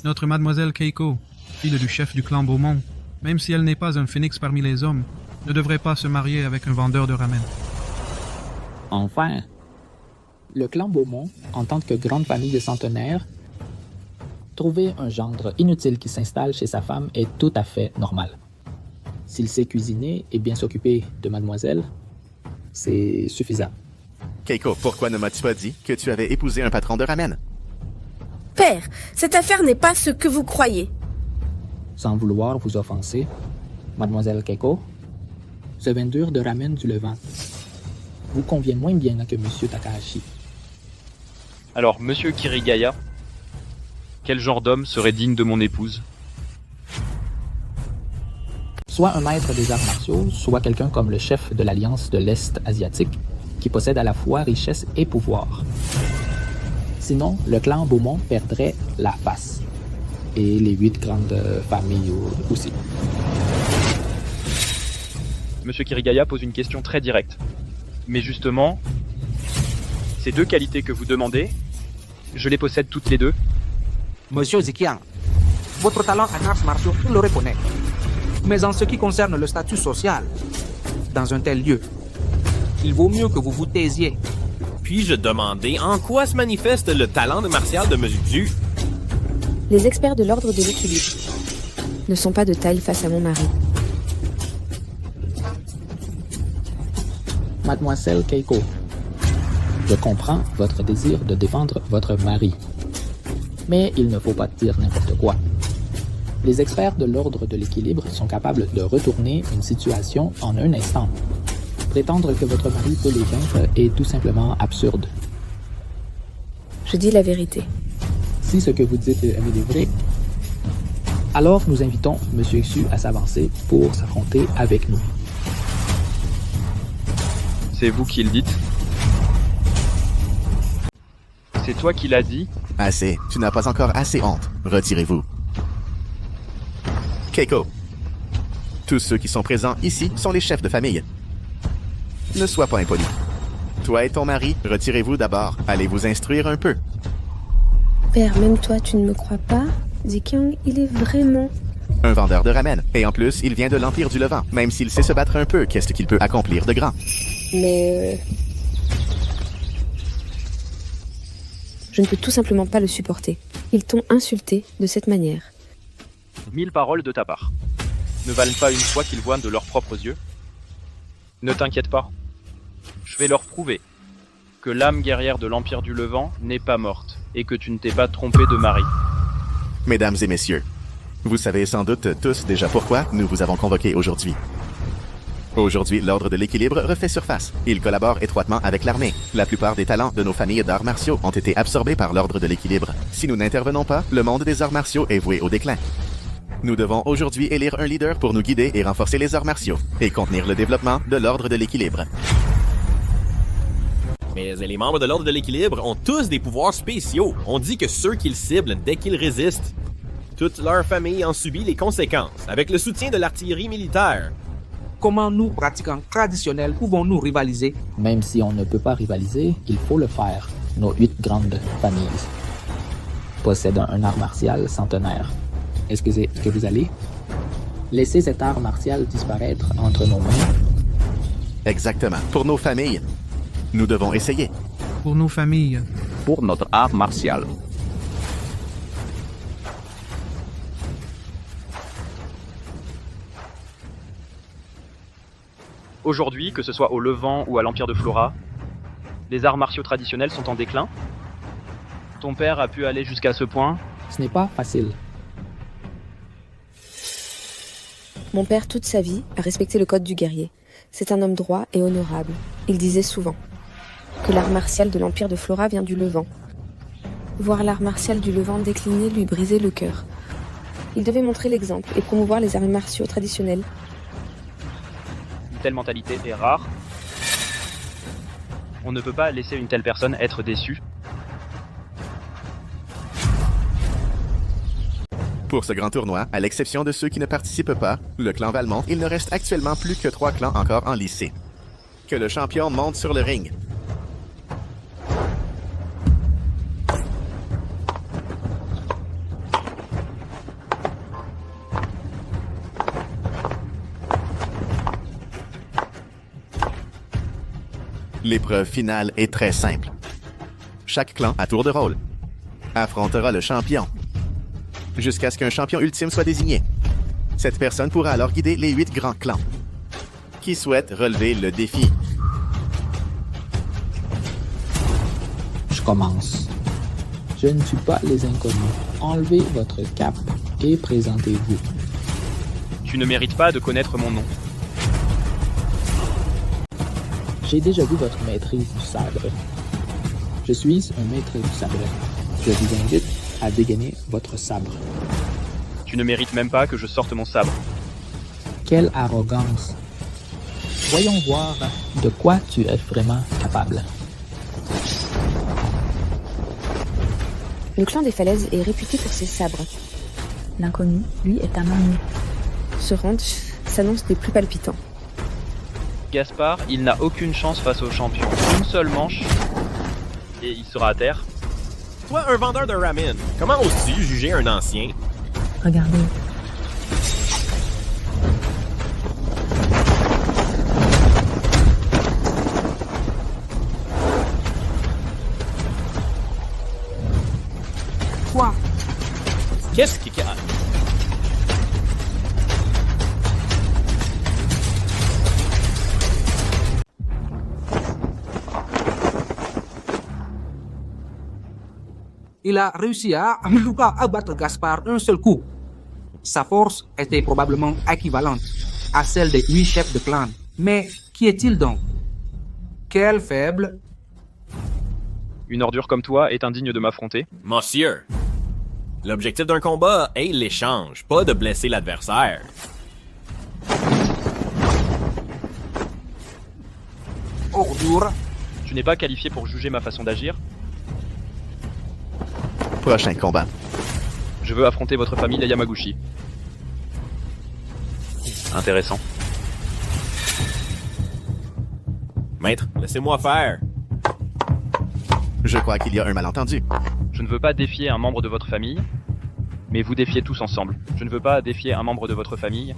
Notre mademoiselle Keiko, fille du chef du clan Beaumont, même si elle n'est pas un phénix parmi les hommes, ne devrait pas se marier avec un vendeur de ramen. Enfin, le clan Beaumont, en tant que grande famille de centenaires, trouver un gendre inutile qui s'installe chez sa femme est tout à fait normal. S'il sait cuisiner et bien s'occuper de mademoiselle, c'est suffisant. Keiko, pourquoi ne m'as-tu pas dit que tu avais épousé un patron de ramen? Père, cette affaire n'est pas ce que vous croyez. Sans vouloir vous offenser, mademoiselle Keiko, ce vendeur de ramen du Levant vous convient moins bien que monsieur Takahashi. Alors, monsieur Kirigaya, quel genre d'homme serait digne de mon épouse? Soit un maître des arts martiaux, soit quelqu'un comme le chef de l'Alliance de l'Est asiatique, qui possède à la fois richesse et pouvoir. Sinon, le clan Beaumont perdrait la face. Et les 8 grandes familles aussi. Monsieur Kirigaya pose une question très directe. Mais justement, ces deux qualités que vous demandez, je les possède toutes les deux. Monsieur Zikiang, votre talent en arts martiaux, on le reconnaît. Mais en ce qui concerne le statut social, dans un tel lieu, il vaut mieux que vous vous taisiez. Puis-je demander en quoi se manifeste le talent de martial de Monsieur Du? Les experts de l'ordre de l'équilibre ne sont pas de taille face à mon mari. Mademoiselle Keiko, je comprends votre désir de défendre votre mari. Mais il ne faut pas dire n'importe quoi. Les experts de l'ordre de l'équilibre sont capables de retourner une situation en un instant. Prétendre que votre mari peut les vaincre est tout simplement absurde. Je dis la vérité. Si ce que vous dites est vrai, alors nous invitons M. Xu à s'avancer pour s'affronter avec nous. C'est vous qui le dites? C'est toi qui l'as dit? Assez. Tu n'as pas encore assez honte. Retirez-vous. Keiko, tous ceux qui sont présents ici sont les chefs de famille. Ne sois pas impoli. Toi et ton mari, retirez-vous d'abord. Allez vous instruire un peu. Père, même toi, tu ne me crois pas? Zikiang, il est vraiment... Un vendeur de ramen. Et en plus, il vient de l'Empire du Levant. Même s'il sait se battre un peu, qu'est-ce qu'il peut accomplir de grand? Mais... Je ne peux tout simplement pas le supporter. Ils t'ont insulté de cette manière. 1000 paroles de ta part. Ne valent pas une fois qu'ils voient de leurs propres yeux? Ne t'inquiète pas. Je vais leur prouver que l'âme guerrière de l'Empire du Levant n'est pas morte et que tu ne t'es pas trompé de mari. Mesdames et messieurs, vous savez sans doute tous déjà pourquoi nous vous avons convoqués aujourd'hui. Aujourd'hui, l'Ordre de l'Équilibre refait surface. Il collabore étroitement avec l'armée. La plupart des talents de nos familles d'arts martiaux ont été absorbés par l'Ordre de l'Équilibre. Si nous n'intervenons pas, le monde des arts martiaux est voué au déclin. Nous devons aujourd'hui élire un leader pour nous guider et renforcer les arts martiaux et contenir le développement de l'Ordre de l'Équilibre. Mais les membres de l'Ordre de l'Équilibre ont tous des pouvoirs spéciaux. On dit que ceux qu'ils ciblent dès qu'ils résistent, toute leur famille en subit les conséquences, avec le soutien de l'artillerie militaire. Comment nous, pratiquants traditionnels, pouvons-nous rivaliser? Même si on ne peut pas rivaliser, il faut le faire. Nos 8 grandes familles possèdent un art martial centenaire. Est-ce que vous allez laisser cet art martial disparaître entre nos mains? Exactement. Pour nos familles, nous devons essayer. Pour nos familles. Pour notre art martial. Aujourd'hui, que ce soit au Levant ou à l'Empire de Flora, les arts martiaux traditionnels sont en déclin. Ton père a pu aller jusqu'à ce point. Ce n'est pas facile. Mon père, toute sa vie, a respecté le code du guerrier. C'est un homme droit et honorable. Il disait souvent que l'art martial de l'Empire de Flora vient du Levant. Voir l'art martial du Levant décliner lui brisait le cœur. Il devait montrer l'exemple et promouvoir les arts martiaux traditionnels. Une telle mentalité est rare. On ne peut pas laisser une telle personne être déçue. Pour ce grand tournoi, à l'exception de ceux qui ne participent pas, le clan Valmont, il ne reste actuellement plus que 3 clans encore en lycée. Que le champion monte sur le ring. L'épreuve finale est très simple. Chaque clan, à tour de rôle, affrontera le champion, jusqu'à ce qu'un champion ultime soit désigné. Cette personne pourra alors guider les 8 grands clans qui souhaitent relever le défi. Je commence. Je ne suis pas les inconnus. Enlevez votre cape et présentez-vous. Tu ne mérites pas de connaître mon nom. J'ai déjà vu votre maîtrise du sabre. Je suis un maître du sabre. Je vous invite à dégainer votre sabre. Tu ne mérites même pas que je sorte mon sabre. Quelle arrogance. Voyons voir de quoi tu es vraiment capable. Le clan des falaises est réputé pour ses sabres. L'inconnu, lui, est un ennemi. Ce ranch s'annonce des plus palpitants. Gaspard, il n'a aucune chance face au champion. Une seule manche, et il sera à terre. Toi, un vendeur de ramen, comment oses-tu juger un ancien? Regardez. Quoi? Qu'est-ce qui... Il a réussi à abattre Gaspard d'un seul coup. Sa force était probablement équivalente à celle des 8 chefs de clan. Mais qui est-il donc? Quel faible! Une ordure comme toi est indigne de m'affronter. Monsieur, l'objectif d'un combat est l'échange, pas de blesser l'adversaire. Ordure! Tu n'es pas qualifié pour juger ma façon d'agir. Prochain combat. Je veux affronter votre famille les Yamaguchi. Intéressant. Maître, laissez-moi faire. Je crois qu'il y a un malentendu. Je ne veux pas défier un membre de votre famille, mais vous défiez tous ensemble. Je ne veux pas défier un membre de votre famille,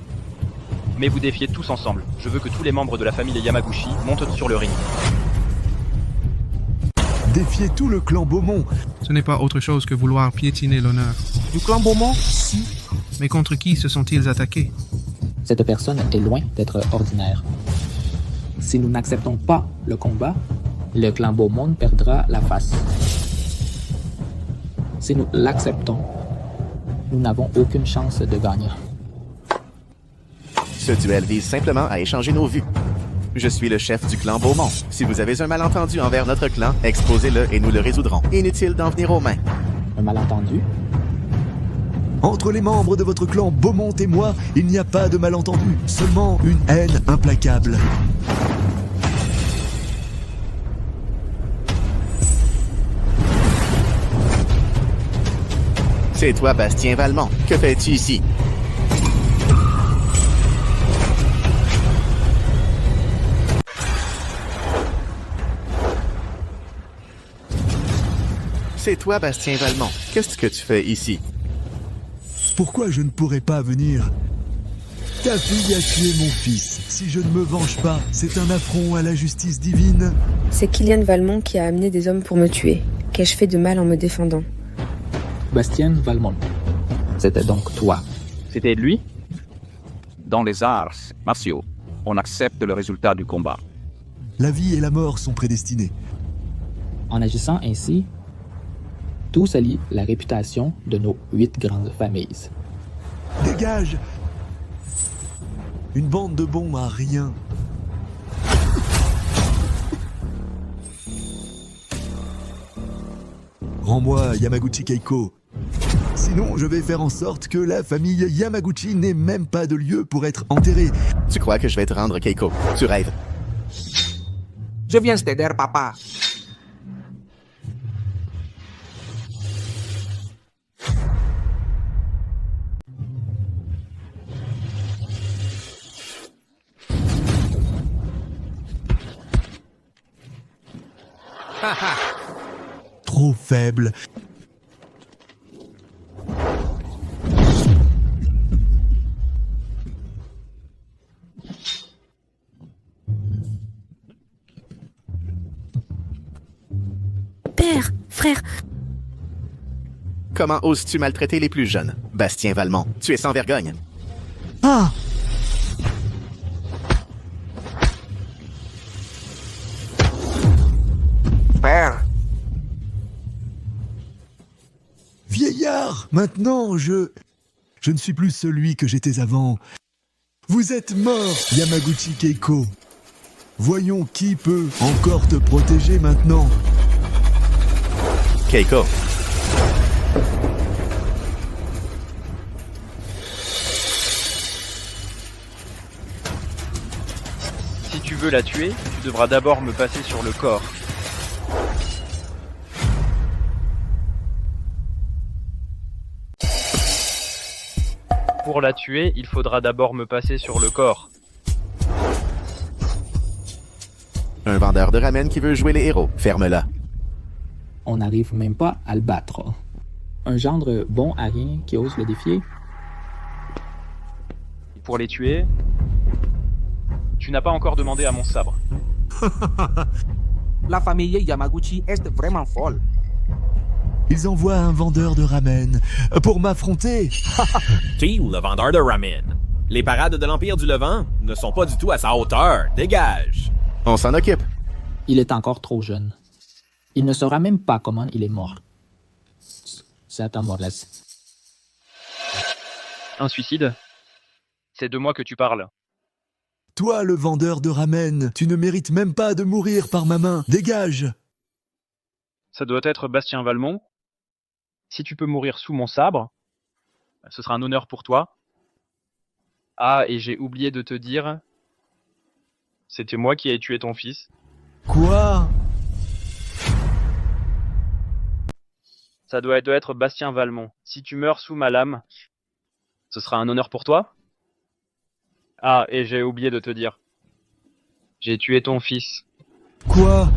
mais vous défiez tous ensemble. Je veux que tous les membres de la famille des Yamaguchi montent sur le ring. Défier tout le clan Beaumont. Ce n'est pas autre chose que vouloir piétiner l'honneur. Du clan Beaumont? Si. Mais contre qui se sont-ils attaqués? Cette personne est loin d'être ordinaire. Si nous n'acceptons pas le combat, le clan Beaumont perdra la face. Si nous l'acceptons, nous n'avons aucune chance de gagner. Ce duel vise simplement à échanger nos vues. Je suis le chef du clan Beaumont. Si vous avez un malentendu envers notre clan, exposez-le et nous le résoudrons. Inutile d'en venir aux mains. Un malentendu? Entre les membres de votre clan Beaumont et moi, il n'y a pas de malentendu, seulement une haine implacable. C'est toi, Bastien Valmont. Que fais-tu ici? C'est toi, Bastien Valmont. Qu'est-ce que tu fais ici? Pourquoi je ne pourrais pas venir? Ta fille a tué mon fils. Si je ne me venge pas, c'est un affront à la justice divine. C'est Kylian Valmont qui a amené des hommes pour me tuer. Qu'ai-je fait de mal en me défendant? Bastien Valmont. C'était donc toi. C'était lui? Dans les arts martiaux, on accepte le résultat du combat. La vie et la mort sont prédestinées. En agissant ainsi, tout salit la réputation de nos 8 grandes familles. Dégage! Une bande de bons à rien. Rends-moi Yamaguchi Keiko. Sinon, je vais faire en sorte que la famille Yamaguchi n'ait même pas de lieu pour être enterrée. Tu crois que je vais te rendre, Keiko? Tu rêves. Je viens t'aider, papa. Trop faible. Père, frère, Comment oses-tu maltraiter les plus jeunes? Bastien Valmont, tu es sans vergogne. Ah! Père, Vieillard, maintenant, je ne suis plus celui que j'étais avant. Vous êtes mort, Yamaguchi Keiko. Voyons qui peut encore te protéger maintenant. Keiko. Si tu veux la tuer, tu devras d'abord me passer sur le corps. Pour la tuer, il faudra d'abord me passer sur le corps. Un vendeur de ramen qui veut jouer les héros. Ferme-la. On n'arrive même pas à le battre. Un gendre bon à rien qui ose le défier. Pour les tuer, tu n'as pas encore demandé à mon sabre. la famille Yamaguchi est vraiment folle. Ils envoient un vendeur de ramen pour m'affronter. T'es le vendeur de ramen. Les parades de l'Empire du Levant ne sont pas du tout à sa hauteur. Dégage! On s'en occupe. Il est encore trop jeune. Il ne saura même pas comment il est mort. C'est à Morles. Un suicide? C'est de moi que tu parles. Toi, le vendeur de ramen, tu ne mérites même pas de mourir par ma main. Dégage! Ça doit être Bastien Valmont. Si tu peux mourir sous mon sabre, ce sera un honneur pour toi. Ah, et j'ai oublié de te dire, c'était moi qui ai tué ton fils. Quoi? Ça doit être Bastien Valmont. Si tu meurs sous ma lame, ce sera un honneur pour toi. Ah, et j'ai oublié de te dire, j'ai tué ton fils. Quoi?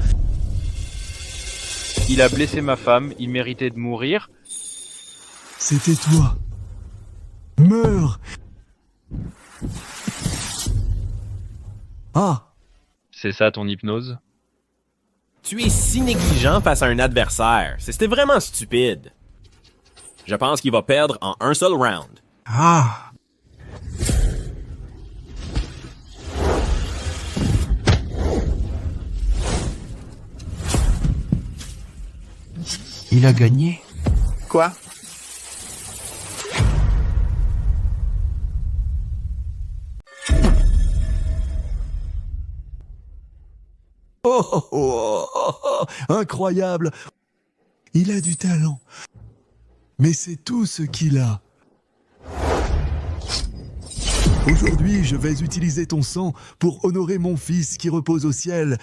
Il a blessé ma femme, il méritait de mourir. C'était toi. Meurs! Ah! C'est ça ton hypnose? Tu es si négligent face à un adversaire. C'était vraiment stupide. Je pense qu'il va perdre en un seul round. Ah! Il a gagné. Quoi? Oh, oh, oh, oh, oh, incroyable! Il a du talent. Mais c'est tout ce qu'il a. Aujourd'hui, je vais utiliser ton sang pour honorer mon fils qui repose au ciel.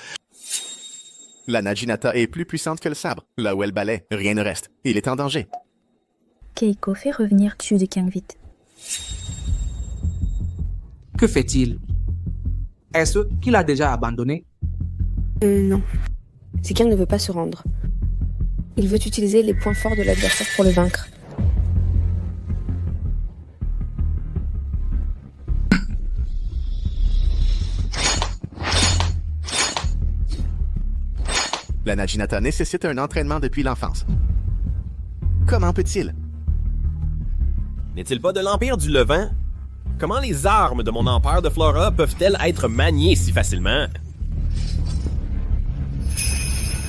La Naginata est plus puissante que le sabre. Là où elle balaie, rien ne reste. Il est en danger. Keiko fait revenir Chu de Kyangvit. Que fait-il? Est-ce qu'il a déjà abandonné? Non. Zekiang ne veut pas se rendre. Il veut utiliser les points forts de l'adversaire pour le vaincre. La Naginata nécessite un entraînement depuis l'enfance. Comment peut-il? N'est-il pas de l'Empire du Levant? Comment les armes de mon Empire de Flora peuvent-elles être maniées si facilement?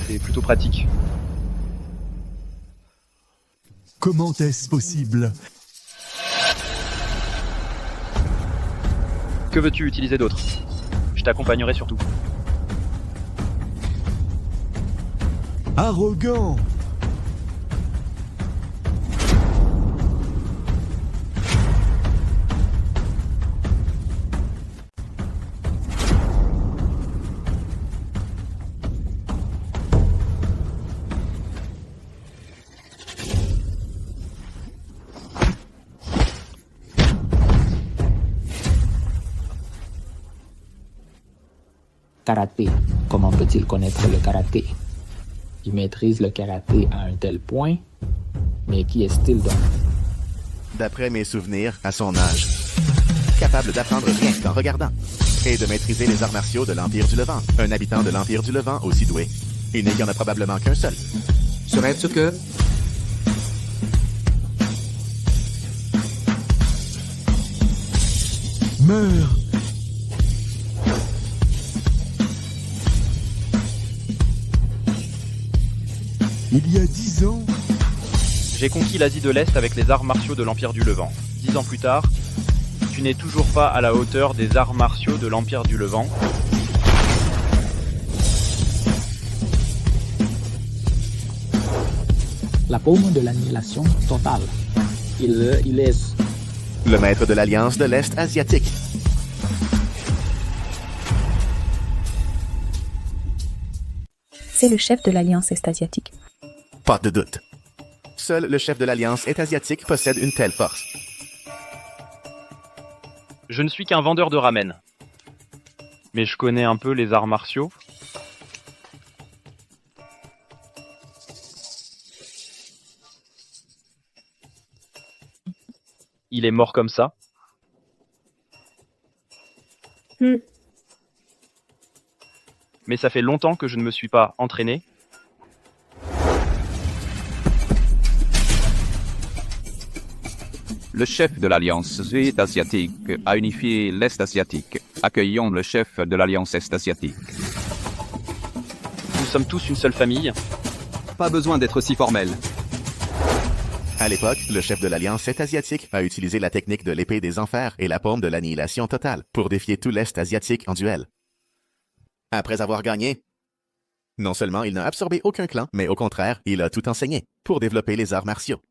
C'est plutôt pratique. Comment est-ce possible? Que veux-tu utiliser d'autre? Je t'accompagnerai surtout. Arrogant! karaté. Comment peut-il connaître le karaté? Il maîtrise le karaté à un tel point, mais qui est-il donc? D'après mes souvenirs, à son âge. Capable d'apprendre rien qu'en regardant. Et de maîtriser les arts martiaux de l'Empire du Levant. Un habitant de l'Empire du Levant aussi doué. Il n'y en a probablement qu'un seul. Serait-ce que... Meurs! Il y a 10 ans, J'ai conquis l'Asie de l'Est avec les arts martiaux de l'Empire du Levant. 10 ans plus tard, tu n'es toujours pas à la hauteur des arts martiaux de l'Empire du Levant. La paume de l'annihilation totale. Il est... Le maître de l'Alliance de l'Est asiatique. C'est le chef de l'Alliance Est-Asiatique. Pas de doute. Seul le chef de l'Alliance Est-Asiatique possède une telle force. Je ne suis qu'un vendeur de ramen. Mais je connais un peu les arts martiaux. Il est mort comme ça. Mais ça fait longtemps que je ne me suis pas entraîné. Le chef de l'Alliance Est-Asiatique a unifié l'Est asiatique. Accueillons le chef de l'Alliance Est-Asiatique. Nous sommes tous une seule famille. Pas besoin d'être si formel. À l'époque, le chef de l'Alliance Est-Asiatique a utilisé la technique de l'épée des enfers et la paume de l'annihilation totale pour défier tout l'Est asiatique en duel. Après avoir gagné, non seulement il n'a absorbé aucun clan, mais au contraire, il a tout enseigné pour développer les arts martiaux.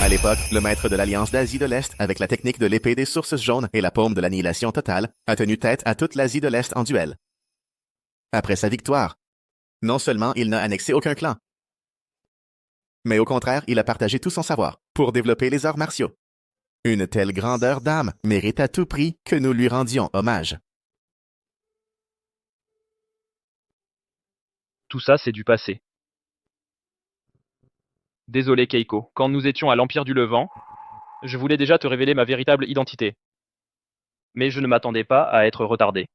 À l'époque, le maître de l'Alliance d'Asie de l'Est, avec la technique de l'épée des sources jaunes et la paume de l'annihilation totale, a tenu tête à toute l'Asie de l'Est en duel. Après sa victoire, non seulement il n'a annexé aucun clan, mais au contraire, il a partagé tout son savoir pour développer les arts martiaux. Une telle grandeur d'âme mérite à tout prix que nous lui rendions hommage. Tout ça, c'est du passé. Désolé Keiko, quand nous étions à l'Empire du Levant, je voulais déjà te révéler ma véritable identité. Mais je ne m'attendais pas à être retardé.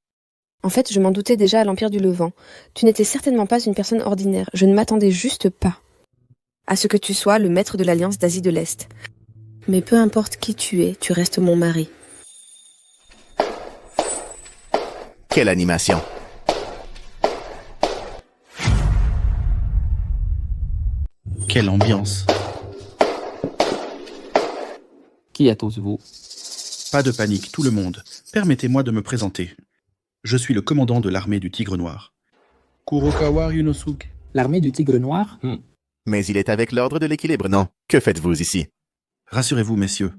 En fait, je m'en doutais déjà à l'Empire du Levant. Tu n'étais certainement pas une personne ordinaire. Je ne m'attendais juste pas à ce que tu sois le maître de l'Alliance d'Asie de l'Est. Mais peu importe qui tu es, tu restes mon mari. Quelle animation! Quelle ambiance! Qui êtes-vous? Pas de panique, tout le monde. Permettez-moi de me présenter. Je suis le commandant de l'armée du Tigre Noir. Kurokawa Ryunosuke. L'armée du Tigre Noir? Mais il est avec l'ordre de l'équilibre, non? Que faites-vous ici? Rassurez-vous, messieurs.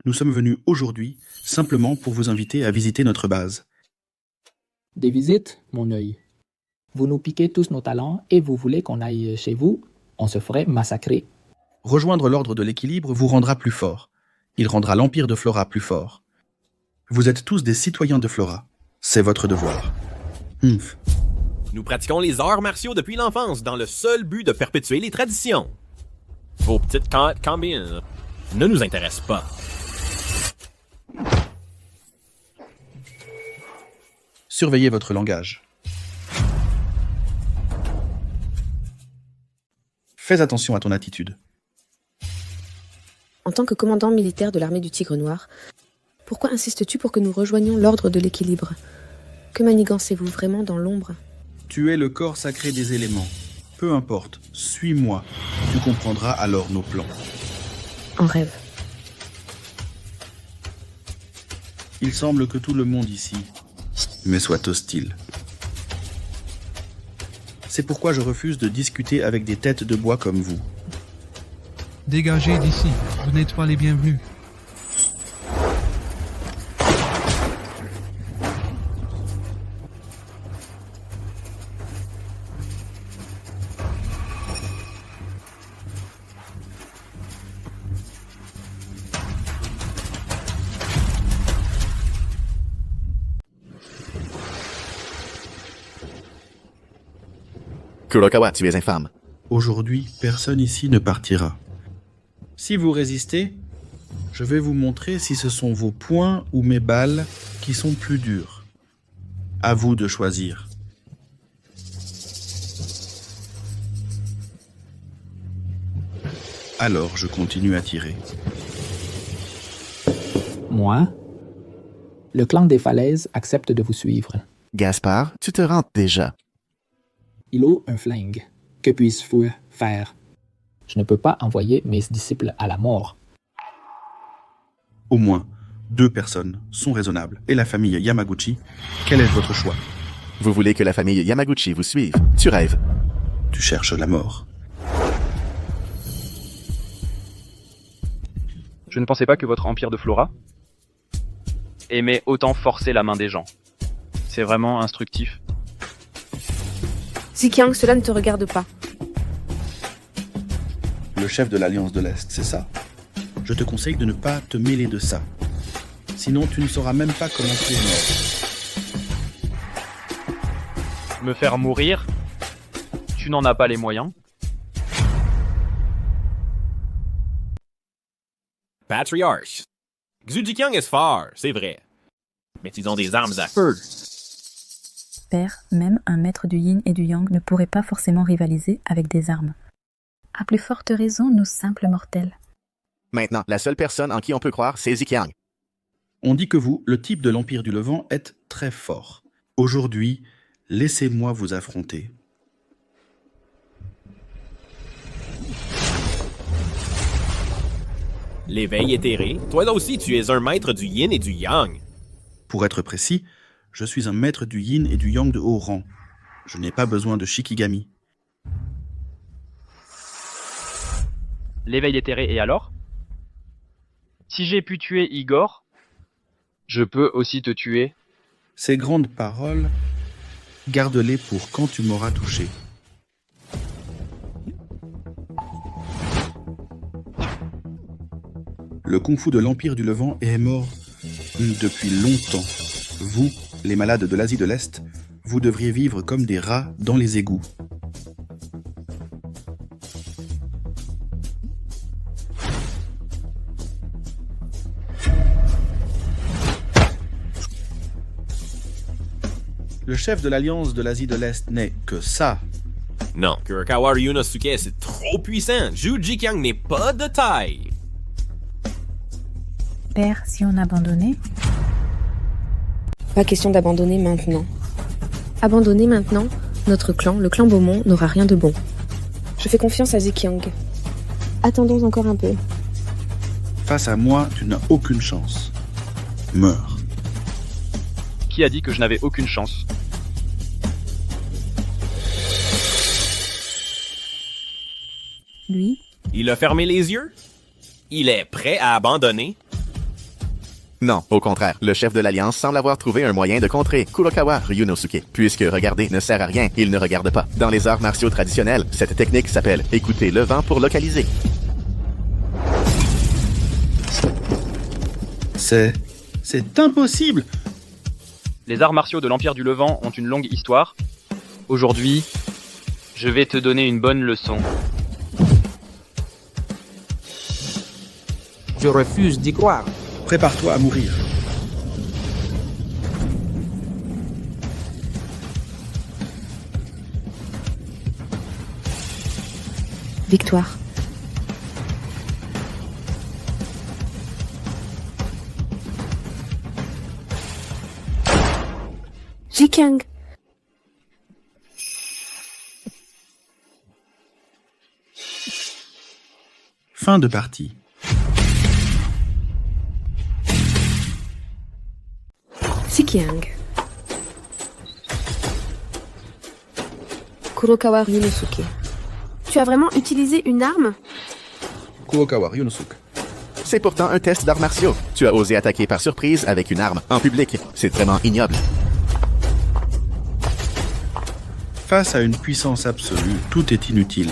Nous sommes venus aujourd'hui simplement pour vous inviter à visiter notre base. Des visites, mon œil. Vous nous piquez tous nos talents et vous voulez qu'on aille chez vous? On se ferait massacrer. Rejoindre l'ordre de l'équilibre vous rendra plus fort. Il rendra l'Empire de Flora plus fort. Vous êtes tous des citoyens de Flora. C'est votre devoir. Nous pratiquons les arts martiaux depuis l'enfance dans le seul but de perpétuer les traditions. Vos petites combines ne nous intéressent pas. Surveillez votre langage. Fais attention à ton attitude. En tant que commandant militaire de l'armée du Tigre Noir, pourquoi insistes-tu pour que nous rejoignions l'ordre de l'équilibre? Que manigancez-vous vraiment dans l'ombre? Tu es le corps sacré des éléments. Peu importe, suis-moi. Tu comprendras alors nos plans. En rêve. Il semble que tout le monde ici me soit hostile. C'est pourquoi je refuse de discuter avec des têtes de bois comme vous. Dégagez d'ici, vous n'êtes pas les bienvenus. Kurokawa, tu es infâme. Aujourd'hui, personne ici ne partira. Si vous résistez, je vais vous montrer si ce sont vos poings ou mes balles qui sont plus durs. À vous de choisir. Alors, je continue à tirer. Moi, le clan des falaises accepte de vous suivre. Gaspard, tu te rends déjà. Il a un flingue. Que puis-je faire? Je ne peux pas envoyer mes disciples à la mort. Au moins 2 personnes sont raisonnables. Et la famille Yamaguchi, quel est votre choix? Vous voulez que la famille Yamaguchi vous suive? Tu rêves. Tu cherches la mort. Je ne pensais pas que votre empire de Flora aimait autant forcer la main des gens. C'est vraiment instructif. Ziqiang, cela ne te regarde pas. Le chef de l'Alliance de l'Est, c'est ça? Je te conseille de ne pas te mêler de ça. Sinon, tu ne sauras même pas comment tu es mort. Me faire mourir? Tu n'en as pas les moyens? Patriarche. Xu Jiqiang est fort, c'est vrai. Mais ils ont des armes à feu. Père, même un maître du yin et du yang ne pourrait pas forcément rivaliser avec des armes. À plus forte raison, nous simples mortels. Maintenant, la seule personne en qui on peut croire, c'est Ziqiang. On dit que vous, le type de l'Empire du Levant, êtes très fort. Aujourd'hui, laissez-moi vous affronter. L'éveil éthéré. Toi là aussi, tu es un maître du yin et du yang. Pour être précis, je suis un maître du yin et du yang de haut rang. Je n'ai pas besoin de Shikigami. L'éveil éthéré, et alors? Si j'ai pu tuer Igor, je peux aussi te tuer. Ces grandes paroles, garde-les pour quand tu m'auras touché. Le kung-fu de l'Empire du Levant est mort depuis longtemps. Vous, les malades de l'Asie de l'Est, vous devriez vivre comme des rats dans les égouts. Le chef de l'Alliance de l'Asie de l'Est n'est que ça. Non, Kurokawa Ryunosuke, c'est trop puissant. Xu Jiqiang n'est pas de taille. Père, si on abandonnait? Pas question d'abandonner maintenant. Abandonner maintenant, notre clan, le clan Beaumont, n'aura rien de bon. Je fais confiance à Ziqiang. Attendons encore un peu. Face à moi, tu n'as aucune chance. Meurs. Qui a dit que je n'avais aucune chance? Lui? Il a fermé les yeux? Il est prêt à abandonner? Non, au contraire, le chef de l'Alliance semble avoir trouvé un moyen de contrer Kurokawa Ryunosuke. Puisque regarder ne sert à rien, il ne regarde pas. Dans les arts martiaux traditionnels, cette technique s'appelle écouter le vent pour localiser. C'est impossible! Les arts martiaux de l'Empire du Levant ont une longue histoire. Aujourd'hui, je vais te donner une bonne leçon. Je refuse d'y croire. Prépare-toi à mourir. Victoire. Ziqiang. Fin de partie. Ziqiang. Kurokawa Ryunosuke. Tu as vraiment utilisé une arme? Kurokawa Ryunosuke. C'est pourtant un test d'arts martiaux. Tu as osé attaquer par surprise avec une arme, en public. C'est vraiment ignoble. Face à une puissance absolue, tout est inutile.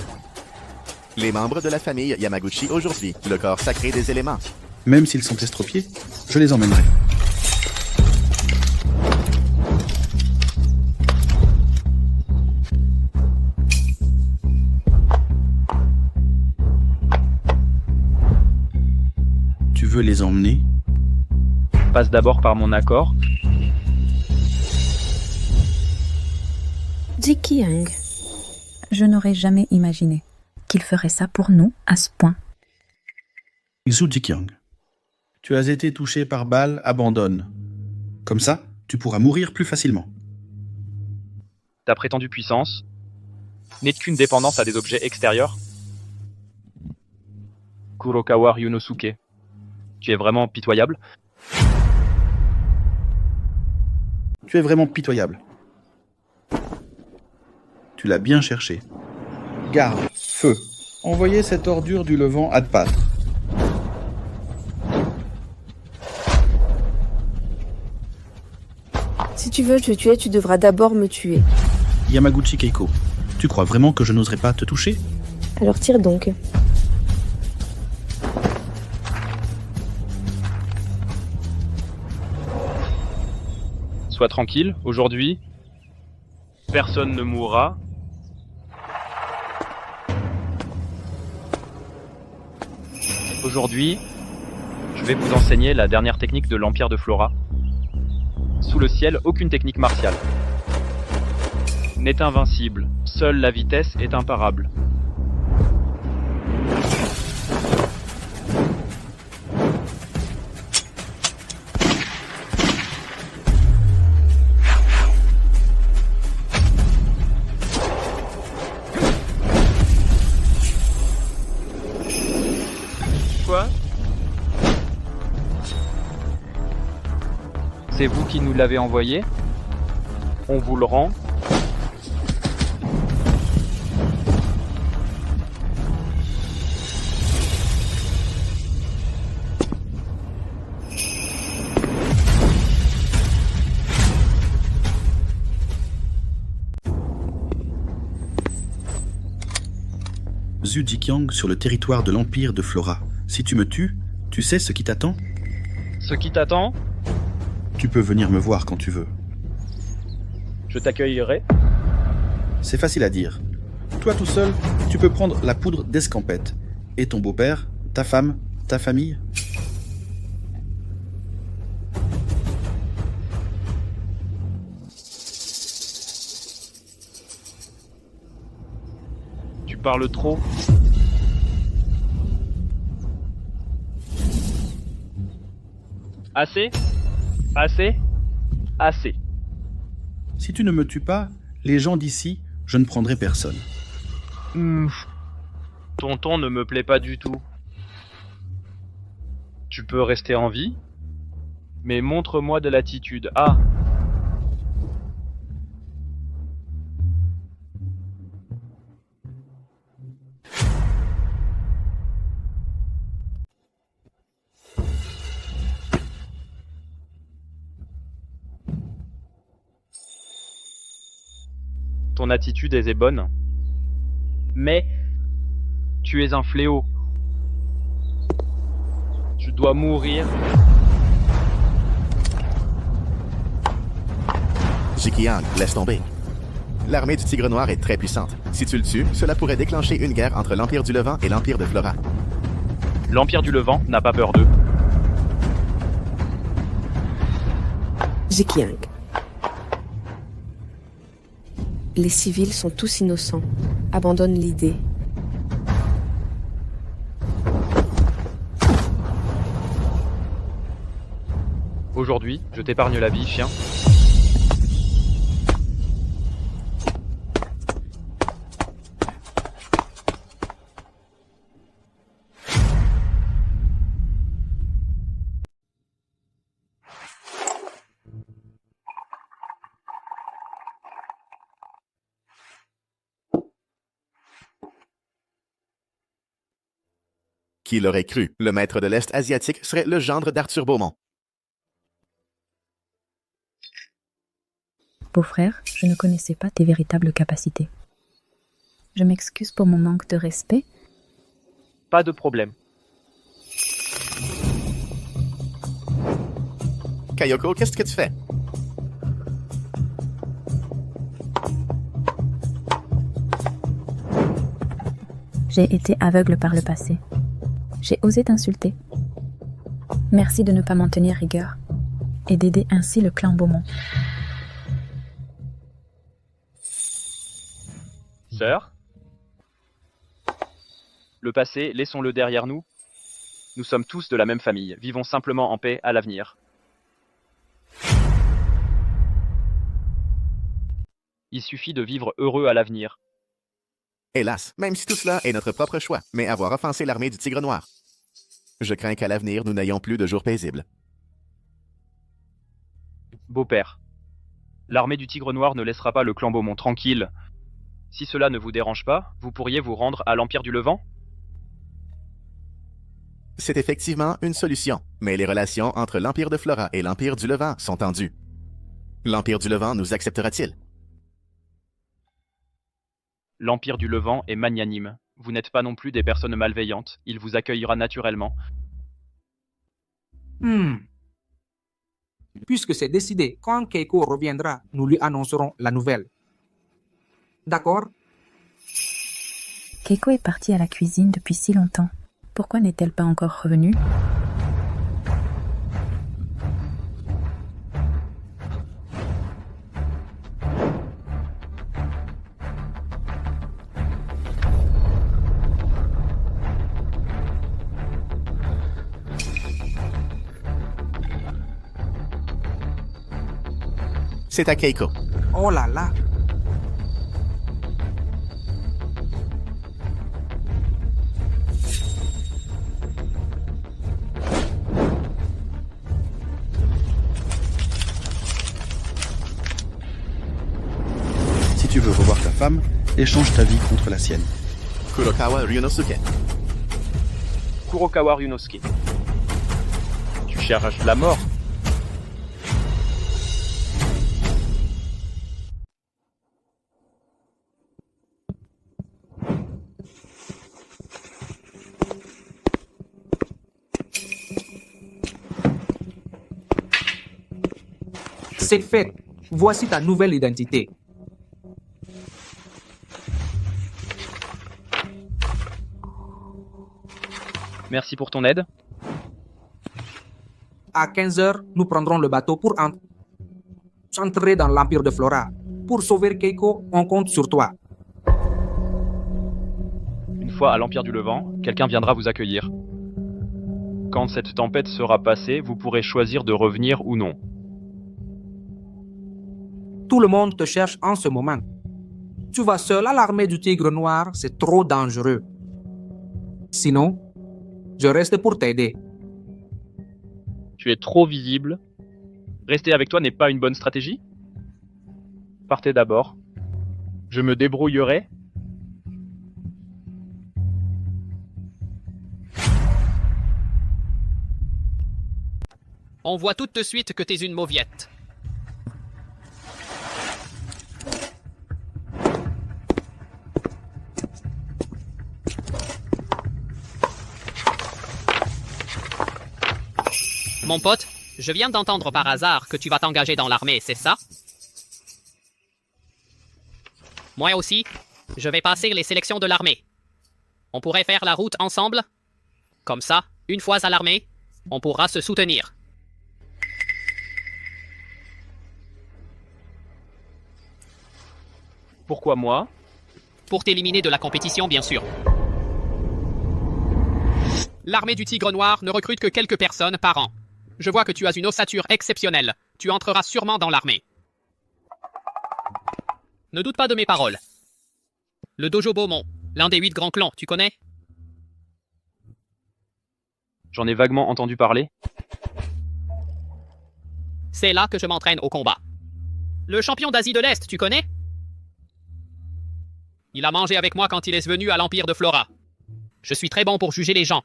Les membres de la famille Yamaguchi aujourd'hui, le corps sacré des éléments. Même s'ils sont estropiés, je les emmènerai. veux les emmener? Passe d'abord par mon accord. Jikyang. Je n'aurais jamais imaginé qu'il ferait ça pour nous à ce point. Xu Jikyang, tu as été touché par balle, abandonne. Comme ça, tu pourras mourir plus facilement. Ta prétendue puissance n'est qu'une dépendance à des objets extérieurs. Kurokawa Ryunosuke, tu es vraiment pitoyable? Tu es vraiment pitoyable. Tu l'as bien cherché. Garde, feu. Envoyez cette ordure du Levant à Adpatre. Si tu veux te tuer, tu devras d'abord me tuer. Yamaguchi Keiko, tu crois vraiment que je n'oserais pas te toucher? Alors tire donc. Sois tranquille, aujourd'hui, personne ne mourra. Aujourd'hui, je vais vous enseigner la dernière technique de l'Empire de Flora. Sous le ciel, aucune technique martiale n'est invincible. Seule la vitesse est imparable. Quoi? C'est vous qui nous l'avez envoyé? On vous le rend. Xu Jikyang sur le territoire de l'Empire de Flora. Si tu me tues, tu sais ce qui t'attend? Ce qui t'attend? Tu peux venir me voir quand tu veux. Je t'accueillerai. C'est facile à dire. Toi tout seul, tu peux prendre la poudre d'escampette. Et ton beau-père, ta femme, ta famille? Tu parles trop. Assez? Assez? Assez. Si tu ne me tues pas, les gens d'ici, je ne prendrai personne. Ton ton ne me plaît pas du tout. Tu peux rester en vie, mais montre-moi de l'attitude. Ah! Ton attitude est bonne. Mais tu es un fléau. Tu dois mourir. Jikyang, laisse tomber. L'armée du Tigre Noir est très puissante. Si tu le tues, cela pourrait déclencher une guerre entre l'Empire du Levant et l'Empire de Flora. L'Empire du Levant n'a pas peur d'eux. Jikyang. Les civils sont tous innocents. Abandonne l'idée. Aujourd'hui, je t'épargne la vie, chien. Qui l'aurait cru? Le maître de l'Est asiatique serait le gendre d'Arthur Beaumont. Beau-frère, je ne connaissais pas tes véritables capacités. Je m'excuse pour mon manque de respect. Pas de problème. Kayoko, qu'est-ce que tu fais? J'ai été aveugle par le passé. J'ai osé t'insulter. Merci de ne pas m'en tenir rigueur et d'aider ainsi le clan Beaumont. Sœur, le passé, laissons-le derrière nous. Nous sommes tous de la même famille. Vivons simplement en paix à l'avenir. Il suffit de vivre heureux à l'avenir. Hélas, même si tout cela est notre propre choix, mais avoir offensé l'armée du Tigre Noir. Je crains qu'à l'avenir, nous n'ayons plus de jours paisibles. Beau-père, l'armée du Tigre Noir ne laissera pas le clan Beaumont tranquille. Si cela ne vous dérange pas, vous pourriez vous rendre à l'Empire du Levant? C'est effectivement une solution, mais les relations entre l'Empire de Flora et l'Empire du Levant sont tendues. L'Empire du Levant nous acceptera-t-il? L'Empire du Levant est magnanime. Vous n'êtes pas non plus des personnes malveillantes. Il vous accueillera naturellement. Puisque c'est décidé, quand Keiko reviendra, nous lui annoncerons la nouvelle. D'accord? Keiko est partie à la cuisine depuis si longtemps. Pourquoi n'est-elle pas encore revenue? C'est à Keiko. Oh là là! Si tu veux revoir ta femme, échange ta vie contre la sienne. Kurokawa Ryunosuke. Kurokawa Ryunosuke. Tu cherches la mort? C'est fait. Voici ta nouvelle identité. Merci pour ton aide. À 15h, nous prendrons le bateau pour entrer dans l'Empire de Flora. Pour sauver Keiko, on compte sur toi. Une fois à l'Empire du Levant, quelqu'un viendra vous accueillir. Quand cette tempête sera passée, vous pourrez choisir de revenir ou non. Tout le monde te cherche en ce moment. Tu vas seul à l'armée du Tigre Noir, c'est trop dangereux. Sinon, je reste pour t'aider. Tu es trop visible. Rester avec toi n'est pas une bonne stratégie? Partez d'abord. Je me débrouillerai. On voit tout de suite que t'es une mauviette. Mon pote, je viens d'entendre par hasard que tu vas t'engager dans l'armée, c'est ça? Moi aussi, je vais passer les sélections de l'armée. On pourrait faire la route ensemble? Comme ça, une fois à l'armée, on pourra se soutenir. Pourquoi moi? Pour t'éliminer de la compétition, bien sûr. L'armée du Tigre Noir ne recrute que quelques personnes par an. Je vois que tu as une ossature exceptionnelle. Tu entreras sûrement dans l'armée. Ne doute pas de mes paroles. Le dojo Beaumont, l'un des 8 grands clans, tu connais? J'en ai vaguement entendu parler. C'est là que je m'entraîne au combat. Le champion d'Asie de l'Est, tu connais? Il a mangé avec moi quand il est venu à l'Empire de Flora. Je suis très bon pour juger les gens.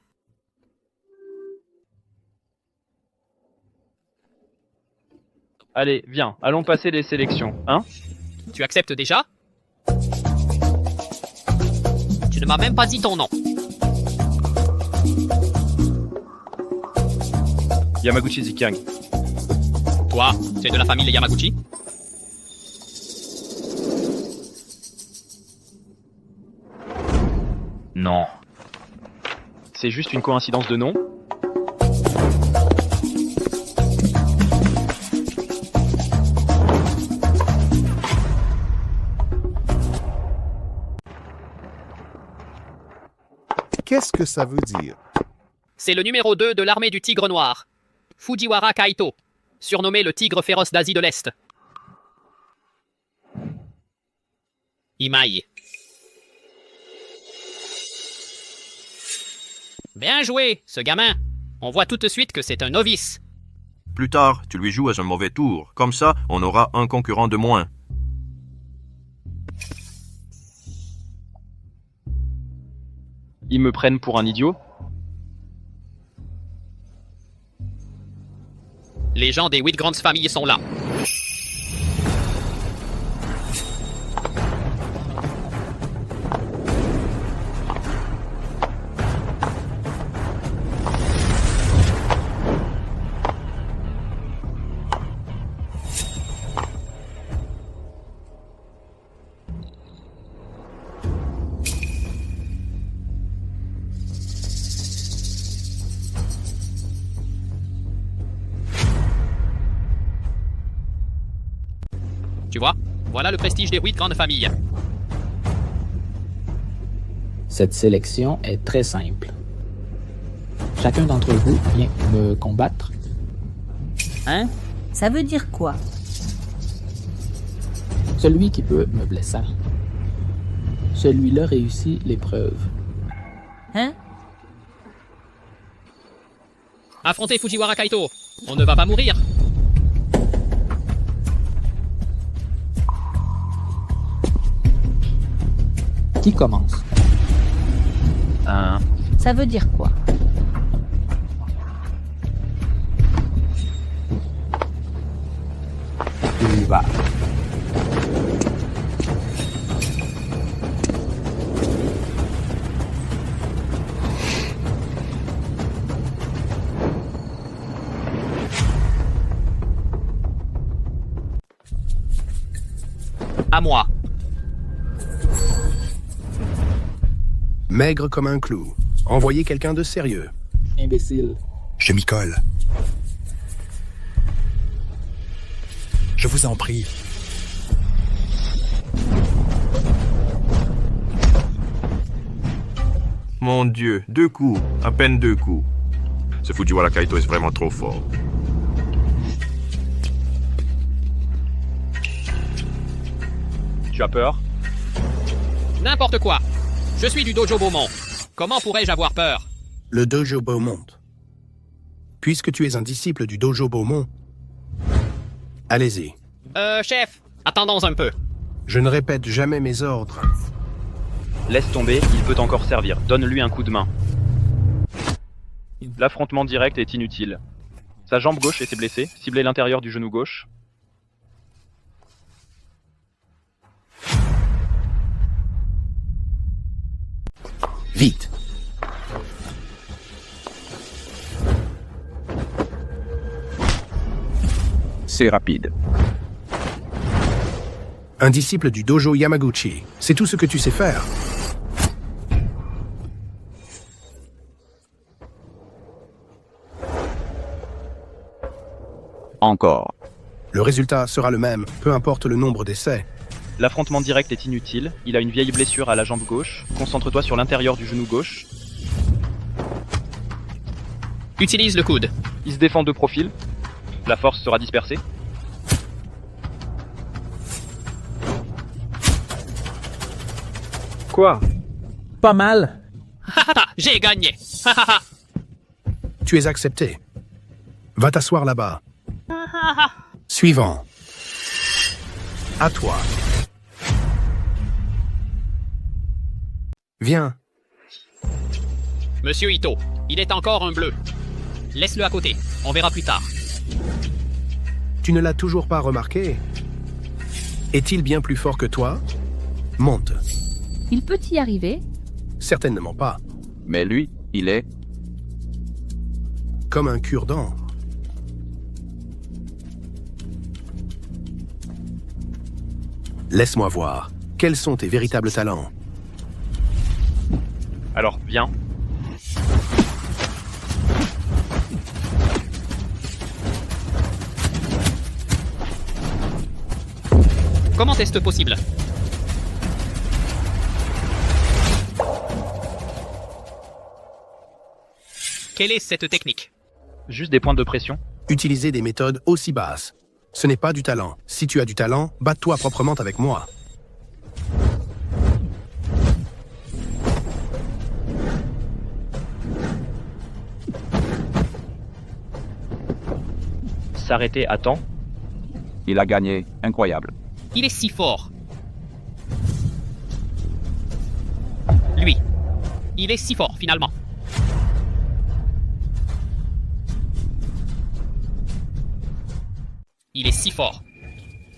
Allez, viens, allons passer les sélections, hein? Tu acceptes déjà? Tu ne m'as même pas dit ton nom. Yamaguchi Zikiang. Toi, tu es de la famille Yamaguchi? Non. C'est juste une coïncidence de nom? Qu'est-ce que ça veut dire? C'est le numéro 2 de l'armée du Tigre Noir, Fujiwara Kaito, surnommé le Tigre féroce d'Asie de l'Est. Imai. Bien joué, ce gamin. On voit tout de suite que c'est un novice. Plus tard, tu lui joues à un mauvais tour. Comme ça, on aura un concurrent de moins. Ils me prennent pour un idiot? Les gens des 8 grandes familles sont là. Tu vois, voilà le prestige des 8 grandes familles. Cette sélection est très simple. Chacun d'entre vous vient me combattre. Hein? Ça veut dire quoi? Celui qui peut me blesser. Celui-là réussit l'épreuve. Hein? Affrontez Fujiwara Kaito. On ne va pas mourir. Qui commence? Ça veut dire quoi? Il y va. À moi. Maigre comme un clou. Envoyez quelqu'un de sérieux. Imbécile. Je m'y colle. Je vous en prie. Mon Dieu, 2 coups. À peine 2 coups. Ce Fujiwara Kaito est vraiment trop fort. Tu as peur? N'importe quoi. Je suis du dojo Beaumont. Comment pourrais-je avoir peur? Le dojo Beaumont. Puisque tu es un disciple du dojo Beaumont, allez-y. Chef, attendons un peu. Je ne répète jamais mes ordres. Laisse tomber, il peut encore servir. Donne-lui un coup de main. L'affrontement direct est inutile. Sa jambe gauche était blessée. Ciblez l'intérieur du genou gauche. Vite. C'est rapide. Un disciple du dojo Yamaguchi. C'est tout ce que tu sais faire. Encore. Le résultat sera le même, peu importe le nombre d'essais. L'affrontement direct est inutile. Il a une vieille blessure à la jambe gauche. Concentre-toi sur l'intérieur du genou gauche. Utilise le coude. Il se défend de profil. La force sera dispersée. Quoi? Pas mal. J'ai gagné. Tu es accepté. Va t'asseoir là-bas. Suivant. À toi. Viens. Monsieur Ito, il est encore un bleu. Laisse-le à côté. On verra plus tard. Tu ne l'as toujours pas remarqué? Est-il bien plus fort que toi? Monte. Il peut y arriver? Certainement pas. Mais lui, il est... Comme un cure-dent. Laisse-moi voir. Quels sont tes véritables talents? Alors, viens. Comment est-ce possible? Quelle est cette technique? Juste des points de pression. Utiliser des méthodes aussi basses. Ce n'est pas du talent. Si tu as du talent, bats-toi proprement avec moi. S'arrêter à temps. Il a gagné. Incroyable. Il est si fort. Lui. Il est si fort, finalement. Il est si fort.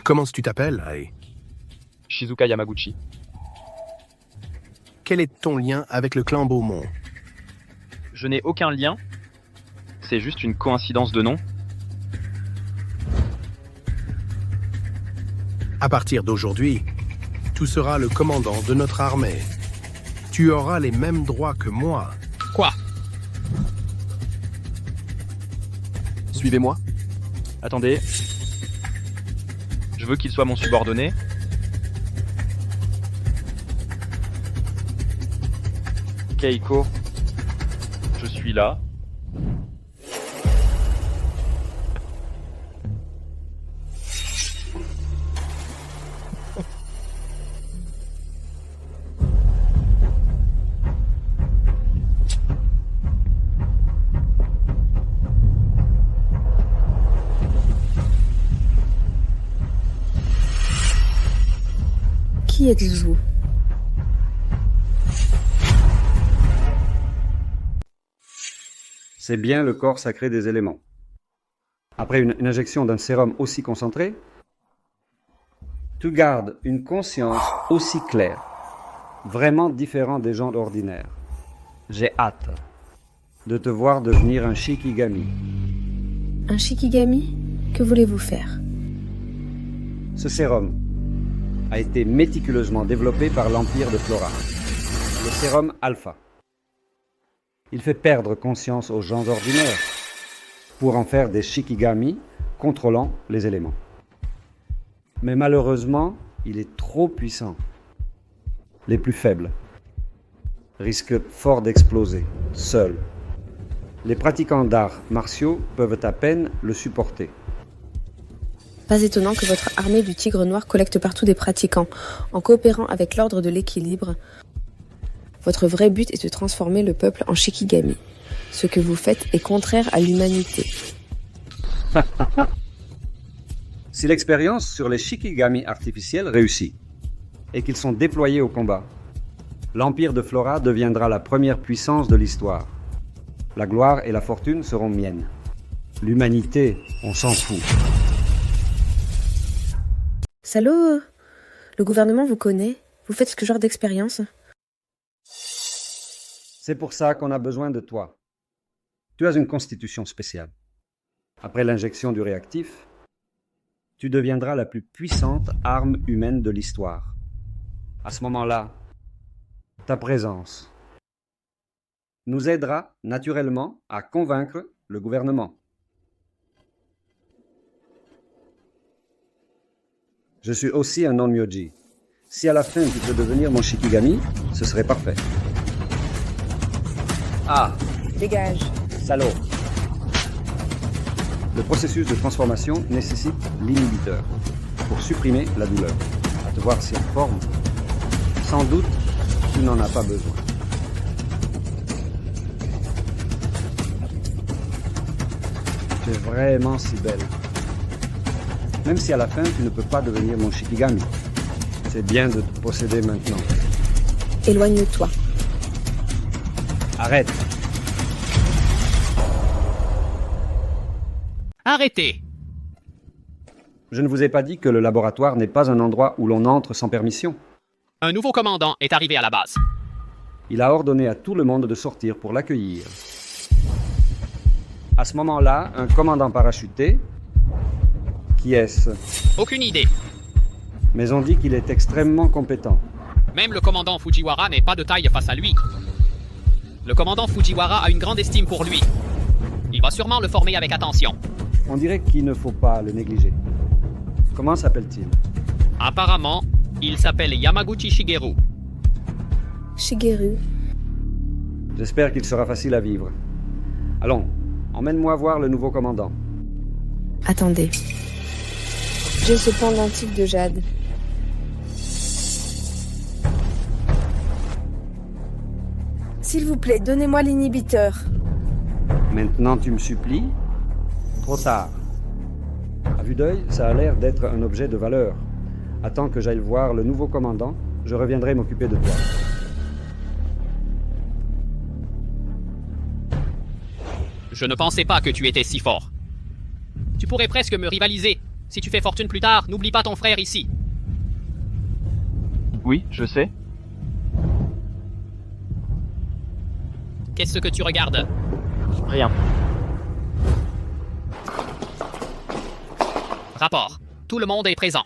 Comment tu t'appelles, Ai? Shizuka Yamaguchi. Quel est ton lien avec le clan Beaumont? Je n'ai aucun lien. C'est juste une coïncidence de nom. À partir d'aujourd'hui, tu seras le commandant de notre armée. Tu auras les mêmes droits que moi. Quoi? Suivez-moi. Attendez. Je veux qu'il soit mon subordonné. Keiko, je suis là. Qui êtes-vous? C'est bien le corps sacré des éléments. Après une injection d'un sérum aussi concentré, tu gardes une conscience aussi claire, vraiment différente des gens ordinaires. J'ai hâte de te voir devenir un Shikigami. Un Shikigami? Que voulez-vous faire? Ce sérum a été méticuleusement développé par l'Empire de Flora, le sérum Alpha. Il fait perdre conscience aux gens ordinaires pour en faire des Shikigami contrôlant les éléments. Mais malheureusement, il est trop puissant. Les plus faibles risquent fort d'exploser, seuls. Les pratiquants d'arts martiaux peuvent à peine le supporter. Pas étonnant que votre armée du Tigre Noir collecte partout des pratiquants. En coopérant avec l'ordre de l'équilibre, votre vrai but est de transformer le peuple en Shikigami. Ce que vous faites est contraire à l'humanité. Si l'expérience sur les Shikigami artificiels réussit et qu'ils sont déployés au combat, l'Empire de Flora deviendra la première puissance de l'histoire. La gloire et la fortune seront miennes. L'humanité, on s'en fout. Salaud! Le gouvernement vous connaît. Vous faites ce genre d'expérience? C'est pour ça qu'on a besoin de toi. Tu as une constitution spéciale. Après l'injection du réactif, tu deviendras la plus puissante arme humaine de l'histoire. À ce moment-là, ta présence nous aidera naturellement à convaincre le gouvernement. Je suis aussi un non-myoji. Si à la fin tu peux devenir mon Shikigami, ce serait parfait. Ah! Dégage. Salaud! Le processus de transformation nécessite l'inhibiteur pour supprimer la douleur. À te voir si en forme, sans doute, tu n'en as pas besoin. Tu es vraiment si belle. Même si à la fin, tu ne peux pas devenir mon Shikigami. C'est bien de te posséder maintenant. Éloigne-toi. Arrête. Arrêtez! Je ne vous ai pas dit que le laboratoire n'est pas un endroit où l'on entre sans permission. Un nouveau commandant est arrivé à la base. Il a ordonné à tout le monde de sortir pour l'accueillir. À ce moment-là, un commandant parachuté... Qui est-ce? Aucune idée. Mais on dit qu'il est extrêmement compétent. Même le commandant Fujiwara n'est pas de taille face à lui. Le commandant Fujiwara a une grande estime pour lui. Il va sûrement le former avec attention. On dirait qu'il ne faut pas le négliger. Comment s'appelle-t-il? Apparemment, il s'appelle Yamaguchi Shigeru. Shigeru. J'espère qu'il sera facile à vivre. Allons, emmène-moi voir le nouveau commandant. Attendez. J'ai ce pendentif de jade. S'il vous plaît, donnez-moi l'inhibiteur. Maintenant tu me supplies? Trop tard. À vue d'œil, ça a l'air d'être un objet de valeur. Attends que j'aille voir le nouveau commandant, je reviendrai m'occuper de toi. Je ne pensais pas que tu étais si fort. Tu pourrais presque me rivaliser. Si tu fais fortune plus tard, n'oublie pas ton frère ici. Oui, je sais. Qu'est-ce que tu regardes? Rien. Rapport. Tout le monde est présent.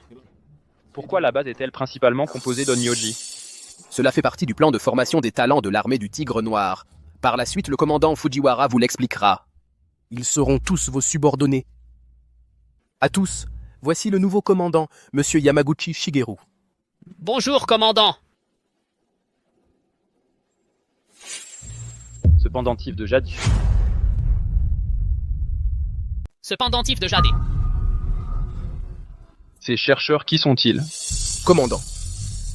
Pourquoi la base est-elle principalement composée d'Onyoji? Cela fait partie du plan de formation des talents de l'armée du Tigre Noir. Par la suite, le commandant Fujiwara vous l'expliquera. Ils seront tous vos subordonnés. À tous, voici le nouveau commandant, Monsieur Yamaguchi Shigeru. Bonjour, commandant. Ce pendentif de jade. Ce pendentif de jade. Ces chercheurs, qui sont-ils? Commandant,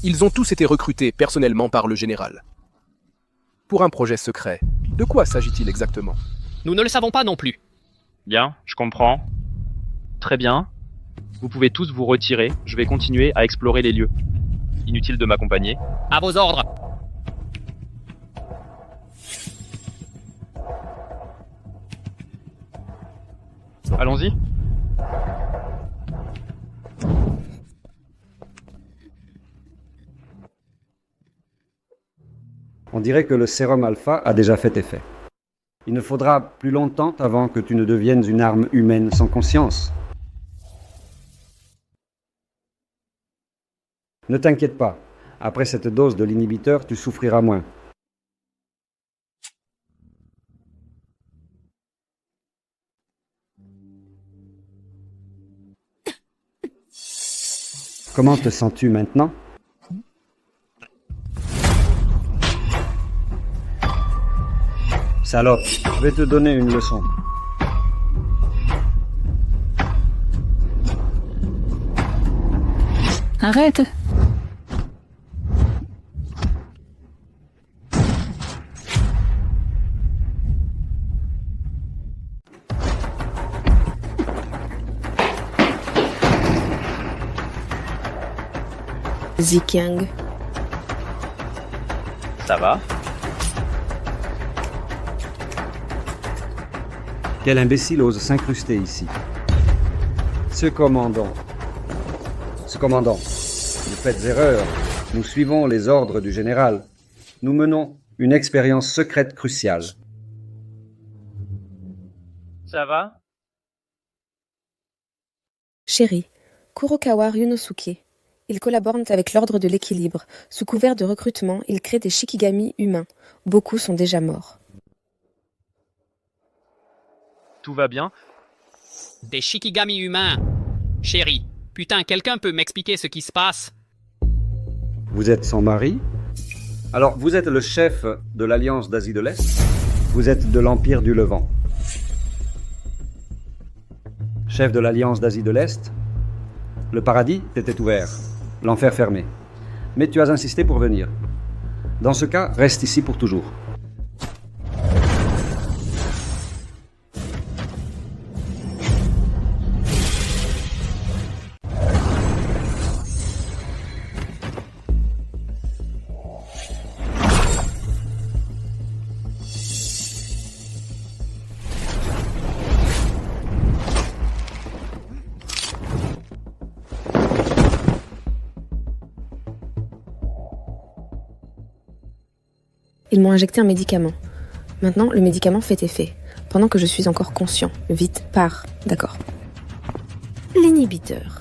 ils ont tous été recrutés personnellement par le général. Pour un projet secret, de quoi s'agit-il exactement? Nous ne le savons pas non plus. Bien, je comprends. Très bien. Vous pouvez tous vous retirer, je vais continuer à explorer les lieux. Inutile de m'accompagner. À vos ordres. Allons-y. On dirait que le sérum alpha a déjà fait effet. Il ne faudra plus longtemps avant que tu ne deviennes une arme humaine sans conscience. Ne t'inquiète pas, après cette dose de l'inhibiteur, tu souffriras moins. Comment te sens-tu maintenant ? Salope, je vais te donner une leçon. Arrête! Zikyang. Ça va? Quel imbécile ose s'incruster ici? Ce commandant, vous faites erreur. Nous suivons les ordres du général. Nous menons une expérience secrète cruciale. Ça va? Chérie, Kurokawa Ryunosuke. Ils collaborent avec l'ordre de l'équilibre. Sous couvert de recrutement, ils créent des shikigami humains. Beaucoup sont déjà morts. Tout va bien? Des shikigami humains. Chérie, putain, quelqu'un peut m'expliquer ce qui se passe? Vous êtes son mari? Alors, vous êtes le chef de l'Alliance d'Asie de l'Est? Vous êtes de l'Empire du Levant. Chef de l'Alliance d'Asie de l'Est? Le paradis t'était ouvert, l'enfer fermé. Mais tu as insisté pour venir. Dans ce cas, reste ici pour toujours. Ils m'ont injecté un médicament. Maintenant, le médicament fait effet. Pendant que je suis encore conscient. Vite, pars. D'accord. L'inhibiteur.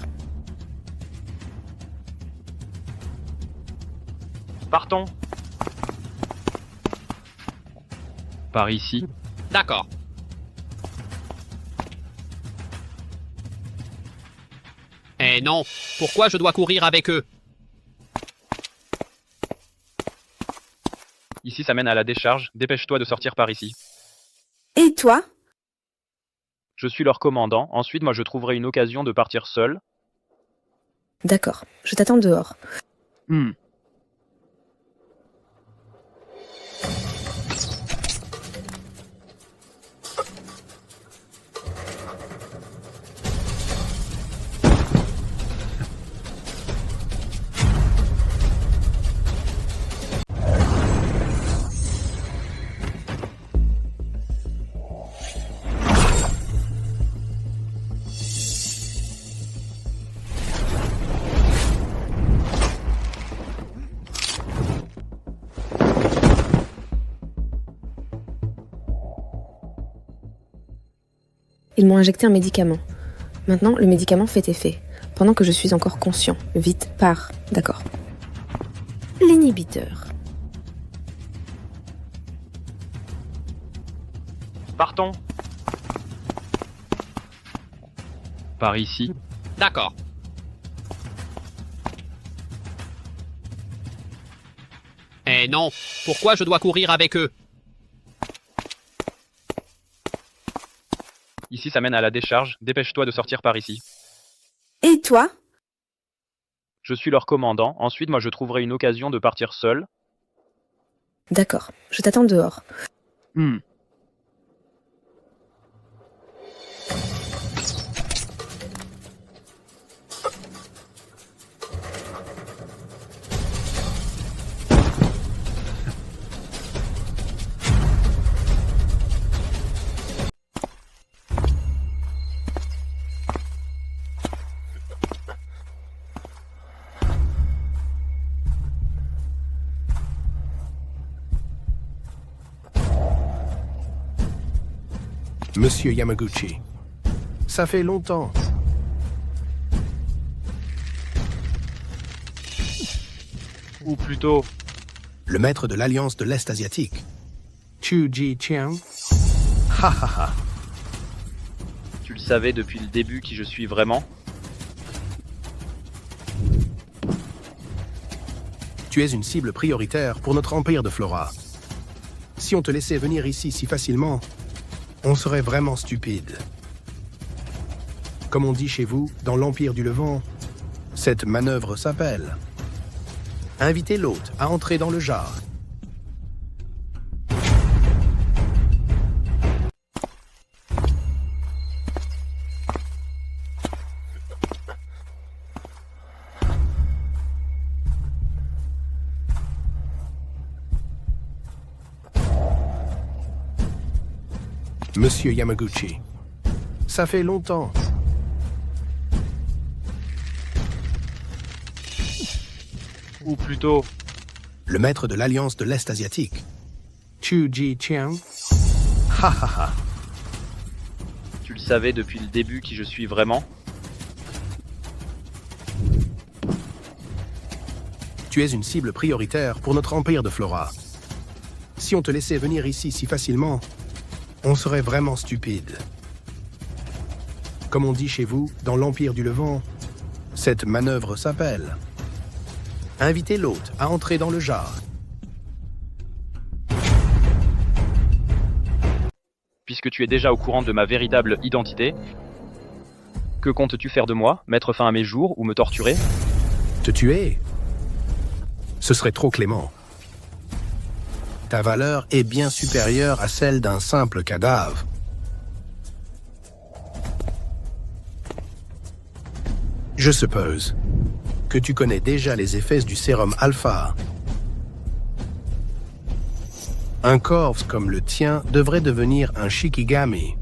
Partons. Par ici. D'accord. Eh non, pourquoi je dois courir avec eux? Ici, ça mène à la décharge. Dépêche-toi de sortir par ici. Et toi? Je suis leur commandant, ensuite moi je trouverai une occasion de partir seul. D'accord, je t'attends dehors. Ils m'ont injecté un médicament. Maintenant, le médicament fait effet. Pendant que je suis encore conscient. Vite, pars. D'accord. L'inhibiteur. Partons. Par ici. D'accord. Eh non, pourquoi je dois courir avec eux? Ici ça mène à la décharge, dépêche-toi de sortir par ici. Et toi? Je suis leur commandant, ensuite moi je trouverai une occasion de partir seul. D'accord, je t'attends dehors. Monsieur Yamaguchi, ça fait longtemps. Ou plutôt... Le maître de l'Alliance de l'Est asiatique. Chu Ji-chiang. Ha ha ha. Tu le savais depuis le début qui je suis vraiment? Tu es une cible prioritaire pour notre empire de Flora. Si on te laissait venir ici si facilement, on serait vraiment stupide. Comme on dit chez vous, dans l'Empire du Levant, cette manœuvre s'appelle inviter l'hôte à entrer dans le jar. Monsieur Yamaguchi, ça fait longtemps. Ou plutôt... Le maître de l'Alliance de l'Est asiatique. Chu Ji-chiang. Ha ha ha. Tu le savais depuis le début qui je suis vraiment? Tu es une cible prioritaire pour notre empire de Flora. Si on te laissait venir ici si facilement, on serait vraiment stupide. Comme on dit chez vous, dans l'Empire du Levant, cette manœuvre s'appelle inviter l'hôte à entrer dans le jar. Puisque tu es déjà au courant de ma véritable identité, que comptes-tu faire de moi? Mettre fin à mes jours ou me torturer? Te tuer? Ce serait trop clément. Ta valeur est bien supérieure à celle d'un simple cadavre. Je suppose que tu connais déjà les effets du sérum alpha. Un corps comme le tien devrait devenir un Shikigami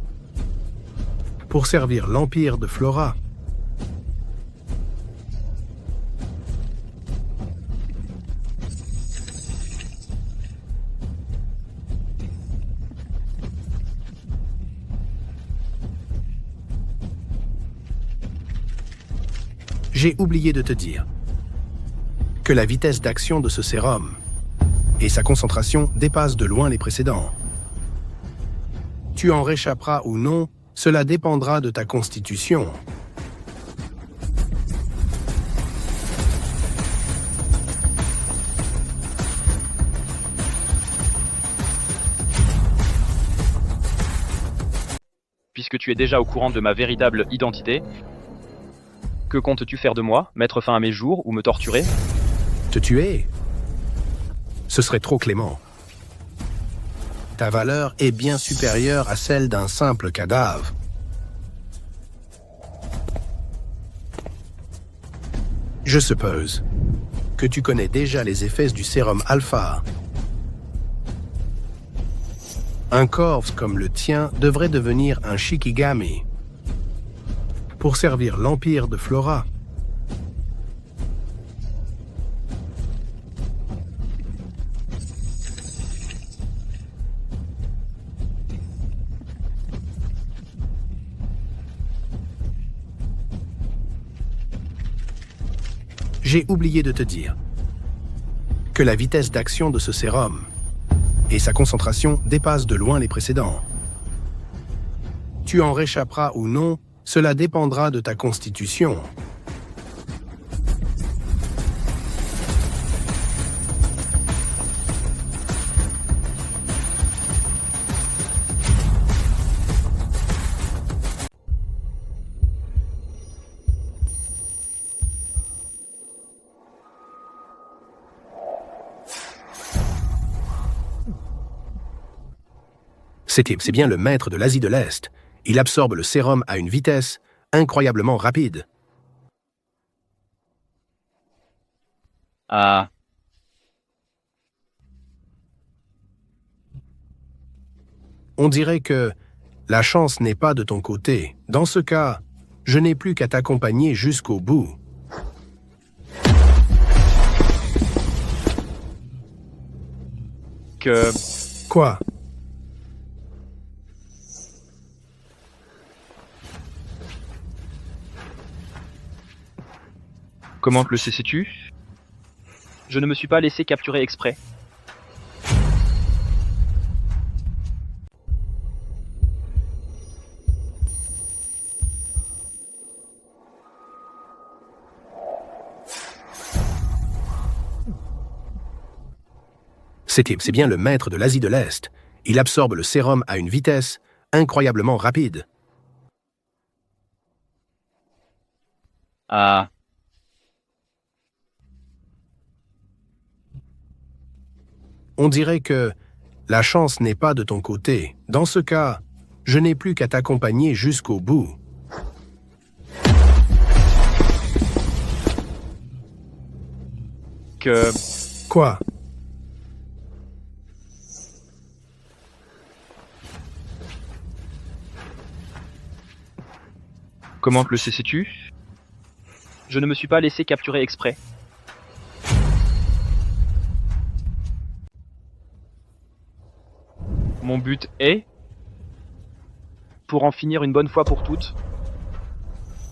pour servir l'Empire de Flora. J'ai oublié de te dire que la vitesse d'action de ce sérum et sa concentration dépassent de loin les précédents. Tu en réchapperas ou non, cela dépendra de ta constitution. puisque tu es déjà au courant de ma véritable identité. Que comptes-tu faire de moi? Mettre fin à mes jours ou me torturer? Te tuer? Ce serait trop clément. Ta valeur est bien supérieure à celle d'un simple cadavre. Je suppose que tu connais déjà les effets du sérum alpha. Un corps comme le tien devrait devenir un Shikigami pour servir l'Empire de Flora. J'ai oublié de te dire que la vitesse d'action de ce sérum et sa concentration dépassent de loin les précédents. Tu en réchapperas ou non, cela dépendra de ta constitution. C'est bien le maître de l'Asie de l'Est. Il absorbe le sérum à une vitesse incroyablement rapide. Ah. On dirait que la chance n'est pas de ton côté. Dans ce cas, je n'ai plus qu'à t'accompagner jusqu'au bout. Que... Quoi? Comment le sais-tu? Je ne me suis pas laissé capturer exprès. C'est bien le maître de l'Asie de l'Est. Il absorbe le sérum à une vitesse incroyablement rapide. Ah. On dirait que la chance n'est pas de ton côté. Dans ce cas, je n'ai plus qu'à t'accompagner jusqu'au bout. Que... Quoi? Comment le sais-tu? Je ne me suis pas laissé capturer exprès. Mon but est, pour en finir une bonne fois pour toutes,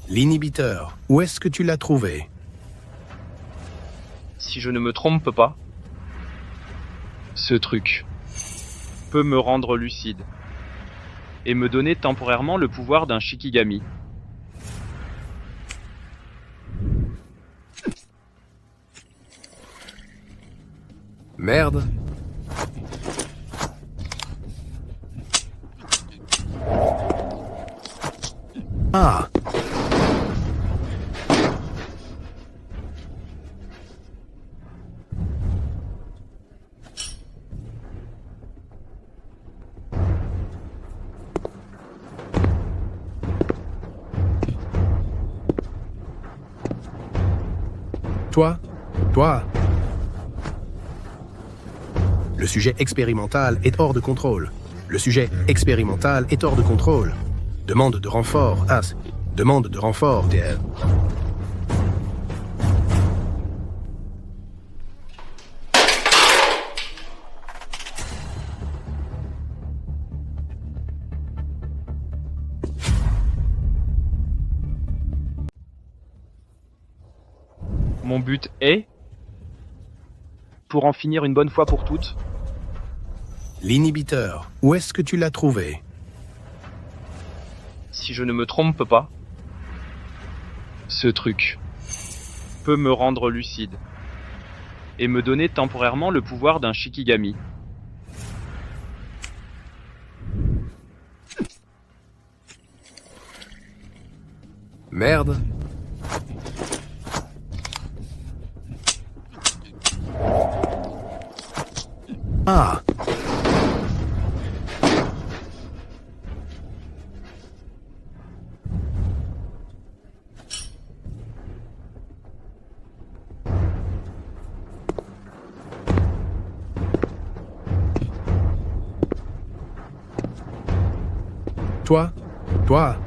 L'inhibiteur, où est-ce que tu l'as trouvé? si je ne me trompe pas, ce truc peut me rendre lucide et me donner temporairement le pouvoir d'un Shikigami. Merde. Ah. Toi. Le sujet expérimental est hors de contrôle. Le sujet expérimental est hors de contrôle. Demande de renfort, As. Demande de renfort, DR. Mon but est, pour en finir une bonne fois pour toutes, L'inhibiteur, où est-ce que tu l'as trouvé? si je ne me trompe pas, ce truc peut me rendre lucide et me donner temporairement le pouvoir d'un Shikigami. Merde. Ah. Toi.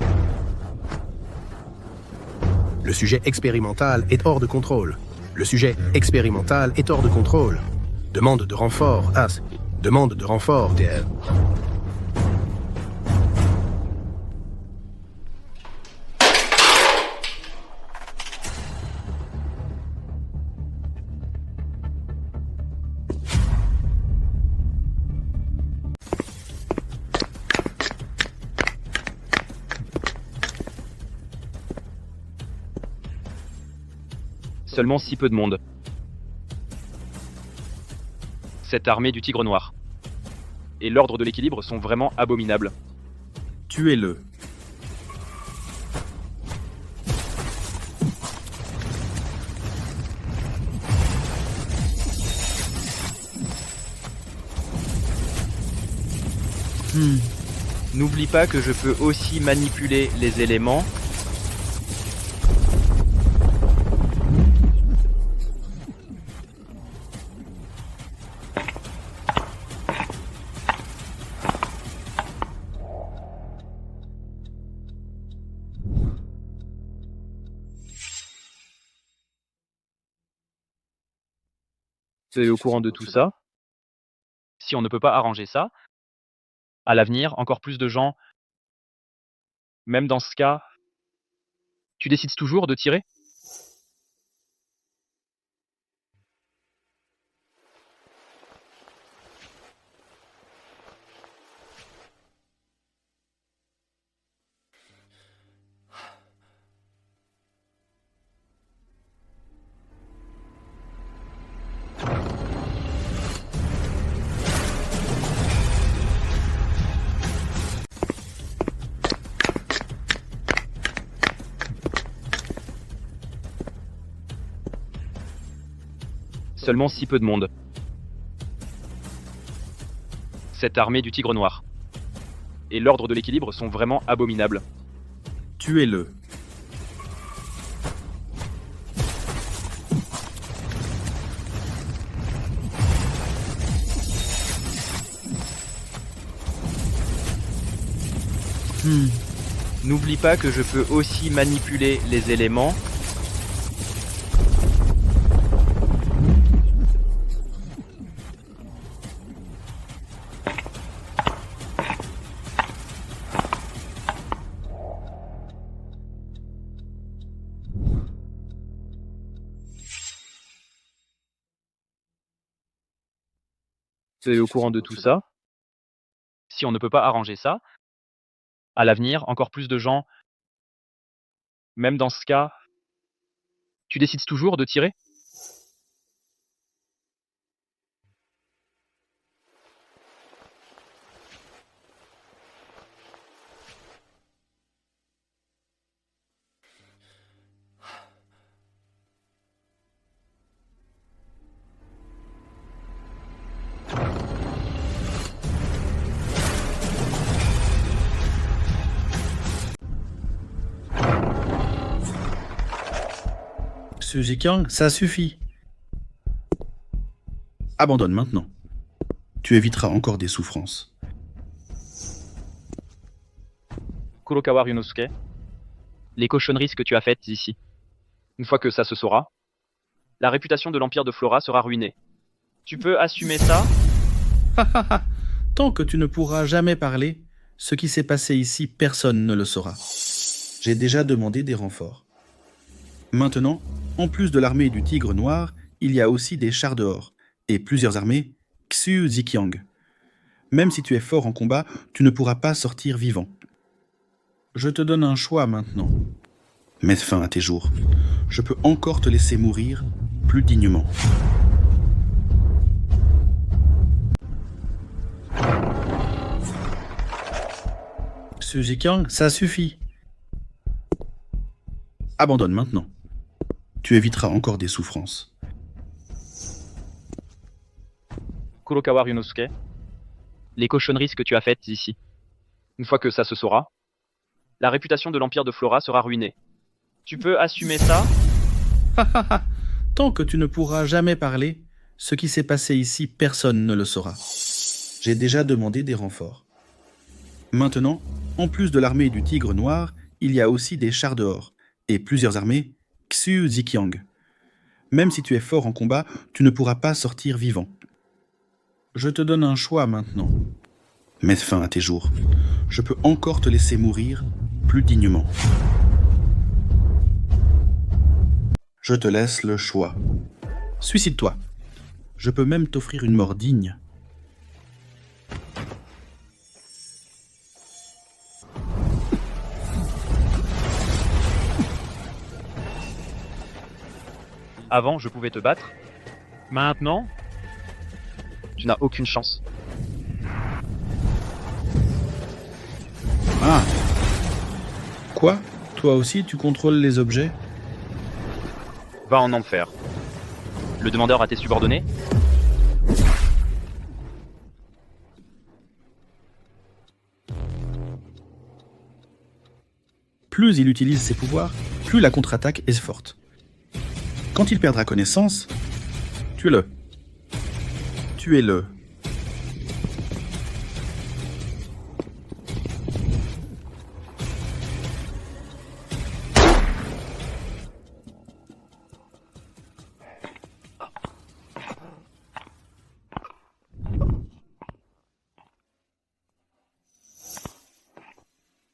Le sujet expérimental est hors de contrôle. Le sujet expérimental est hors de contrôle. Demande de renfort, As. Demande de renfort, DL. Seulement si peu de monde. Cette armée du Tigre Noir et l'ordre de l'équilibre sont vraiment abominables. Tuez-le. N'oublie pas que je peux aussi manipuler les éléments. Tu es au courant de tout ça? Si on ne peut pas arranger ça, à l'avenir, encore plus de gens, même dans ce cas, tu décides toujours de tirer? Seulement si peu de monde. Cette armée du Tigre Noir et l'ordre de l'équilibre sont vraiment abominables. Tuez-le. N'oublie pas que je peux aussi manipuler les éléments. Tu es au courant de tout ça? Si on ne peut pas arranger ça, à l'avenir, encore plus de gens, même dans ce cas, tu décides toujours de tirer? Sujikyang, ça suffit. Abandonne maintenant. Tu éviteras encore des souffrances. Kurokawa Ryunosuke, les cochonneries que tu as faites ici. Une fois que ça se saura, la réputation de l'Empire de Flora sera ruinée. Tu peux assumer ça? Tant que tu ne pourras jamais parler, ce qui s'est passé ici, personne ne le saura. J'ai déjà demandé des renforts. Maintenant, en plus de l'armée du Tigre Noir, il y a aussi des chars dehors, et plusieurs armées, Xu Zikyang. Même si tu es fort en combat, tu ne pourras pas sortir vivant. Je te donne un choix maintenant. Mets fin à tes jours. Je peux encore te laisser mourir plus dignement. Xu Zikyang, ça suffit. Abandonne maintenant. Tu éviteras encore des souffrances. Kurokawa Ryunosuke, les cochonneries que tu as faites ici. Une fois que ça se saura, la réputation de l'Empire de Flora sera ruinée. Tu peux assumer ça? Tant que tu ne pourras jamais parler, ce qui s'est passé ici, personne ne le saura. J'ai déjà demandé des renforts. Maintenant, en plus de l'armée du Tigre Noir, il y a aussi des chars dehors, et plusieurs armées, Xu Ziqiang. Même si tu es fort en combat, tu ne pourras pas sortir vivant. Je te donne un choix maintenant. Mets fin à tes jours. Je peux encore te laisser mourir plus dignement. Je te laisse le choix. Suicide-toi. Je peux même t'offrir une mort digne. Avant, je pouvais te battre. Maintenant, tu n'as aucune chance. Ah. Quoi? Toi aussi, tu contrôles les objets? Va en enfer. Le demandeur a tes subordonnés? Plus il utilise ses pouvoirs, plus la contre-attaque est forte. Quand il perdra connaissance, tue-le. Tuez-le.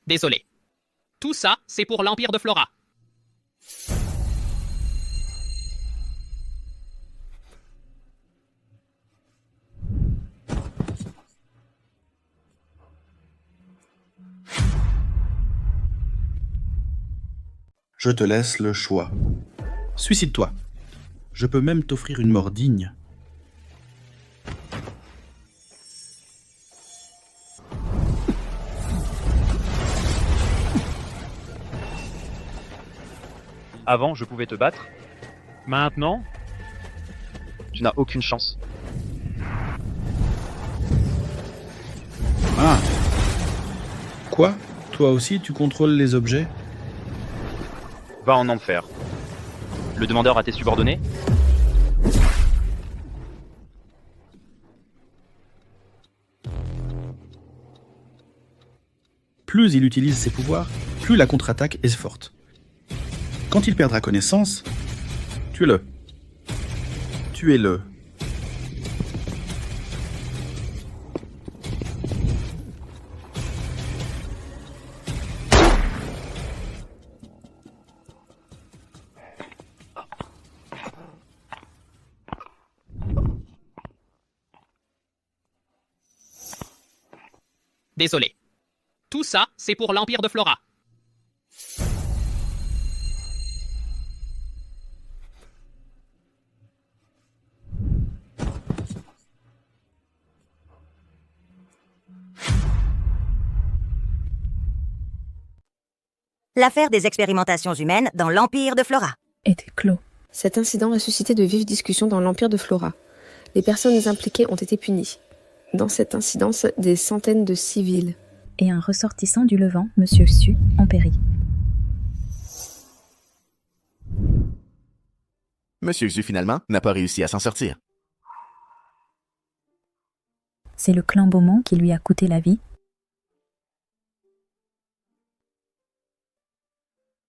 Désolé. Tout ça, c'est pour l'Empire de Flora. Je te laisse le choix. Suicide-toi. Je peux même t'offrir une mort digne. Avant, je pouvais te battre. Maintenant, tu n'as aucune chance. Ah. Quoi? Toi aussi, tu contrôles les objets? Va en enfer. Le demandeur a tes subordonnés? Plus il utilise ses pouvoirs, plus la contre-attaque est forte. Quand il perdra connaissance, tue-le. Tuez-le. Désolé. Tout ça, c'est pour l'Empire de Flora. L'affaire des expérimentations humaines dans l'Empire de Flora était clos. Cet incident a suscité de vives discussions dans l'Empire de Flora. Les personnes impliquées ont été punies. Dans cette incidence, des centaines de civils et un ressortissant du Levant, Monsieur Xu, ont péri. Monsieur Xu, finalement, n'a pas réussi à s'en sortir. C'est le clan Beaumont qui lui a coûté la vie.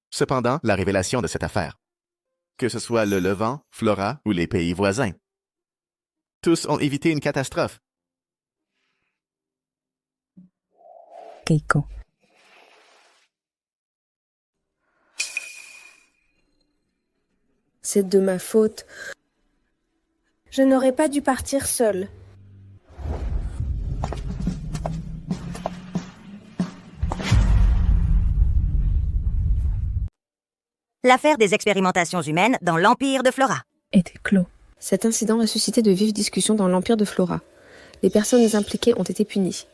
Cependant, la révélation de cette affaire, que ce soit le Levant, Flora ou les pays voisins, tous ont évité une catastrophe. Keiko. C'est de ma faute. Je n'aurais pas dû partir seule. L'affaire des expérimentations humaines dans l'Empire de Flora était clos. Cet incident a suscité de vives discussions dans l'Empire de Flora. Les personnes impliquées ont été punies.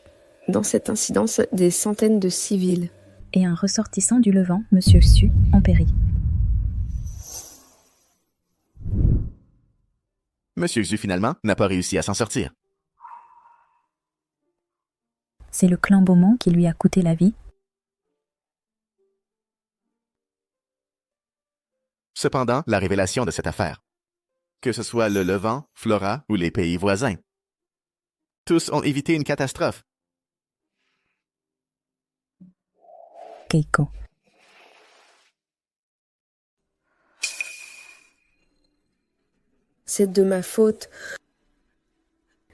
Dans cette incidence, des centaines de civils et un ressortissant du Levant, Monsieur Xu, ont péri. Monsieur Xu, finalement, n'a pas réussi à s'en sortir. C'est le clan Beaumont qui lui a coûté la vie. Cependant, la révélation de cette affaire, que ce soit le Levant, Flora ou les pays voisins, tous ont évité une catastrophe. Keiko. C'est de ma faute.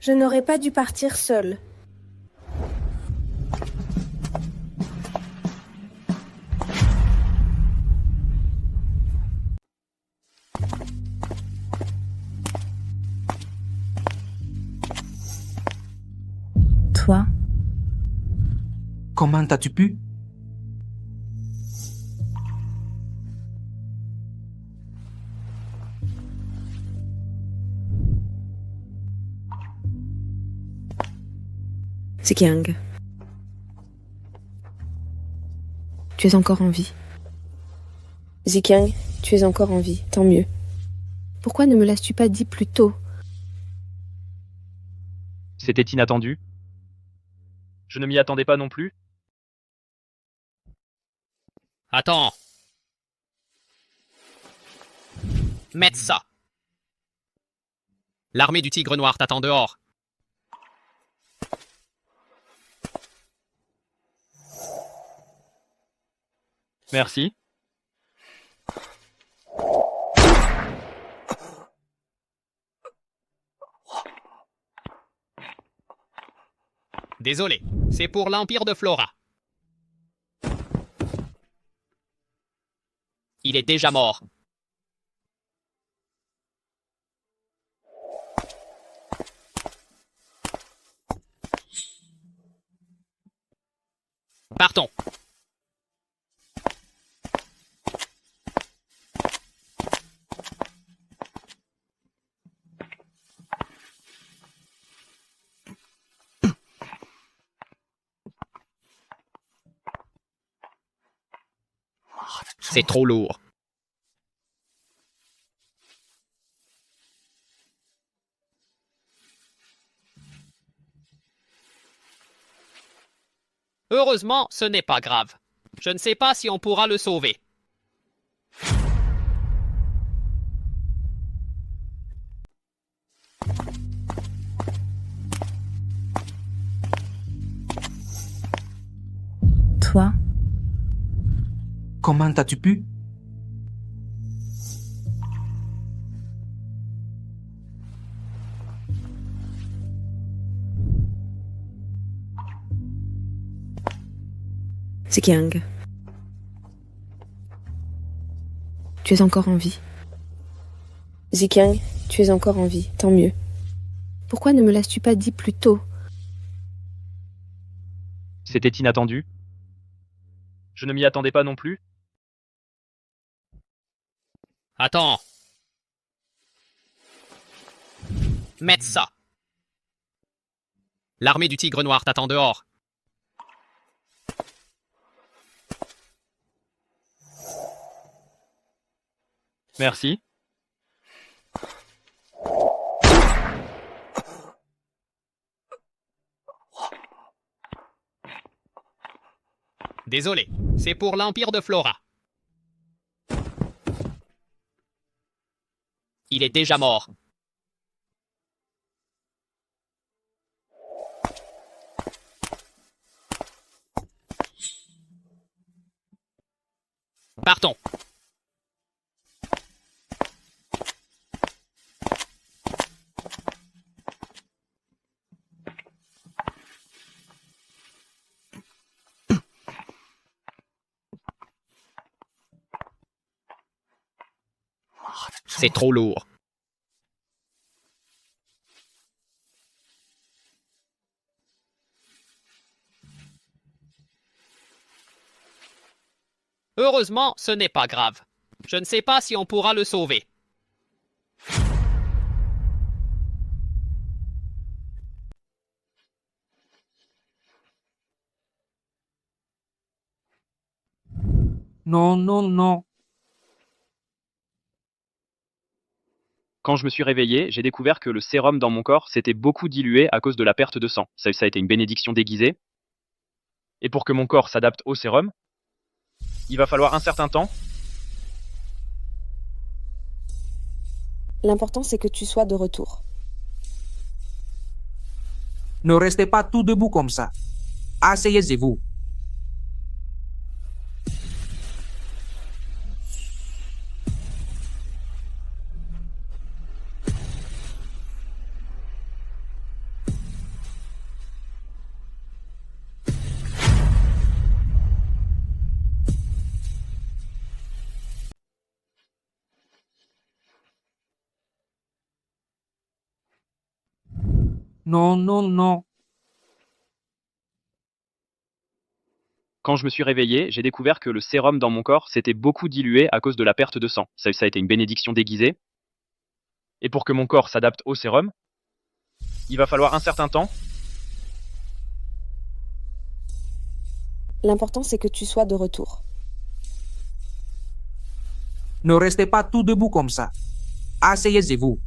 Je n'aurais pas dû partir seule. Toi, Comment as-tu pu? Ziqiang. Tu es encore en vie. Ziqiang, tu es encore en vie, tant mieux. Pourquoi ne me l'as-tu pas dit plus tôt? C'était inattendu. Je ne m'y attendais pas non plus. Attends. Mets ça. L'armée du Tigre Noir t'attend dehors. Merci. Désolé, c'est pour l'Empire de Flora. Il est déjà mort. Partons. C'est trop lourd. Heureusement, ce n'est pas grave. Je ne sais pas si on pourra le sauver. toi, Comment as-tu pu? Ziqiang. Tu es encore en vie. Ziqiang, tu es encore en vie, tant mieux. Pourquoi ne me l'as-tu pas dit plus tôt? C'était inattendu. Je ne m'y attendais pas non plus. Attends. Mets ça. L'armée du Tigre Noir t'attend dehors. Merci. Désolé, c'est pour l'Empire de Flora. Il est déjà mort. Partons. C'est trop lourd. Heureusement, ce n'est pas grave. Je ne sais pas si on pourra le sauver. Non, non, non. Quand je me suis réveillé, j'ai découvert que le sérum dans mon corps s'était beaucoup dilué à cause de la perte de sang. Ça a été une bénédiction déguisée. Et pour que mon corps s'adapte au sérum, il va falloir un certain temps. L'important, c'est que tu sois de retour. Ne restez pas tout debout comme ça. Asseyez-vous. Non, non, non. Quand je me suis réveillé, j'ai découvert que le sérum dans mon corps s'était beaucoup dilué à cause de la perte de sang. Ça a été une bénédiction déguisée. Et pour que mon corps s'adapte au sérum, il va falloir un certain temps. L'important, c'est que tu sois de retour. Ne restez pas tout debout comme ça. Asseyez-vous.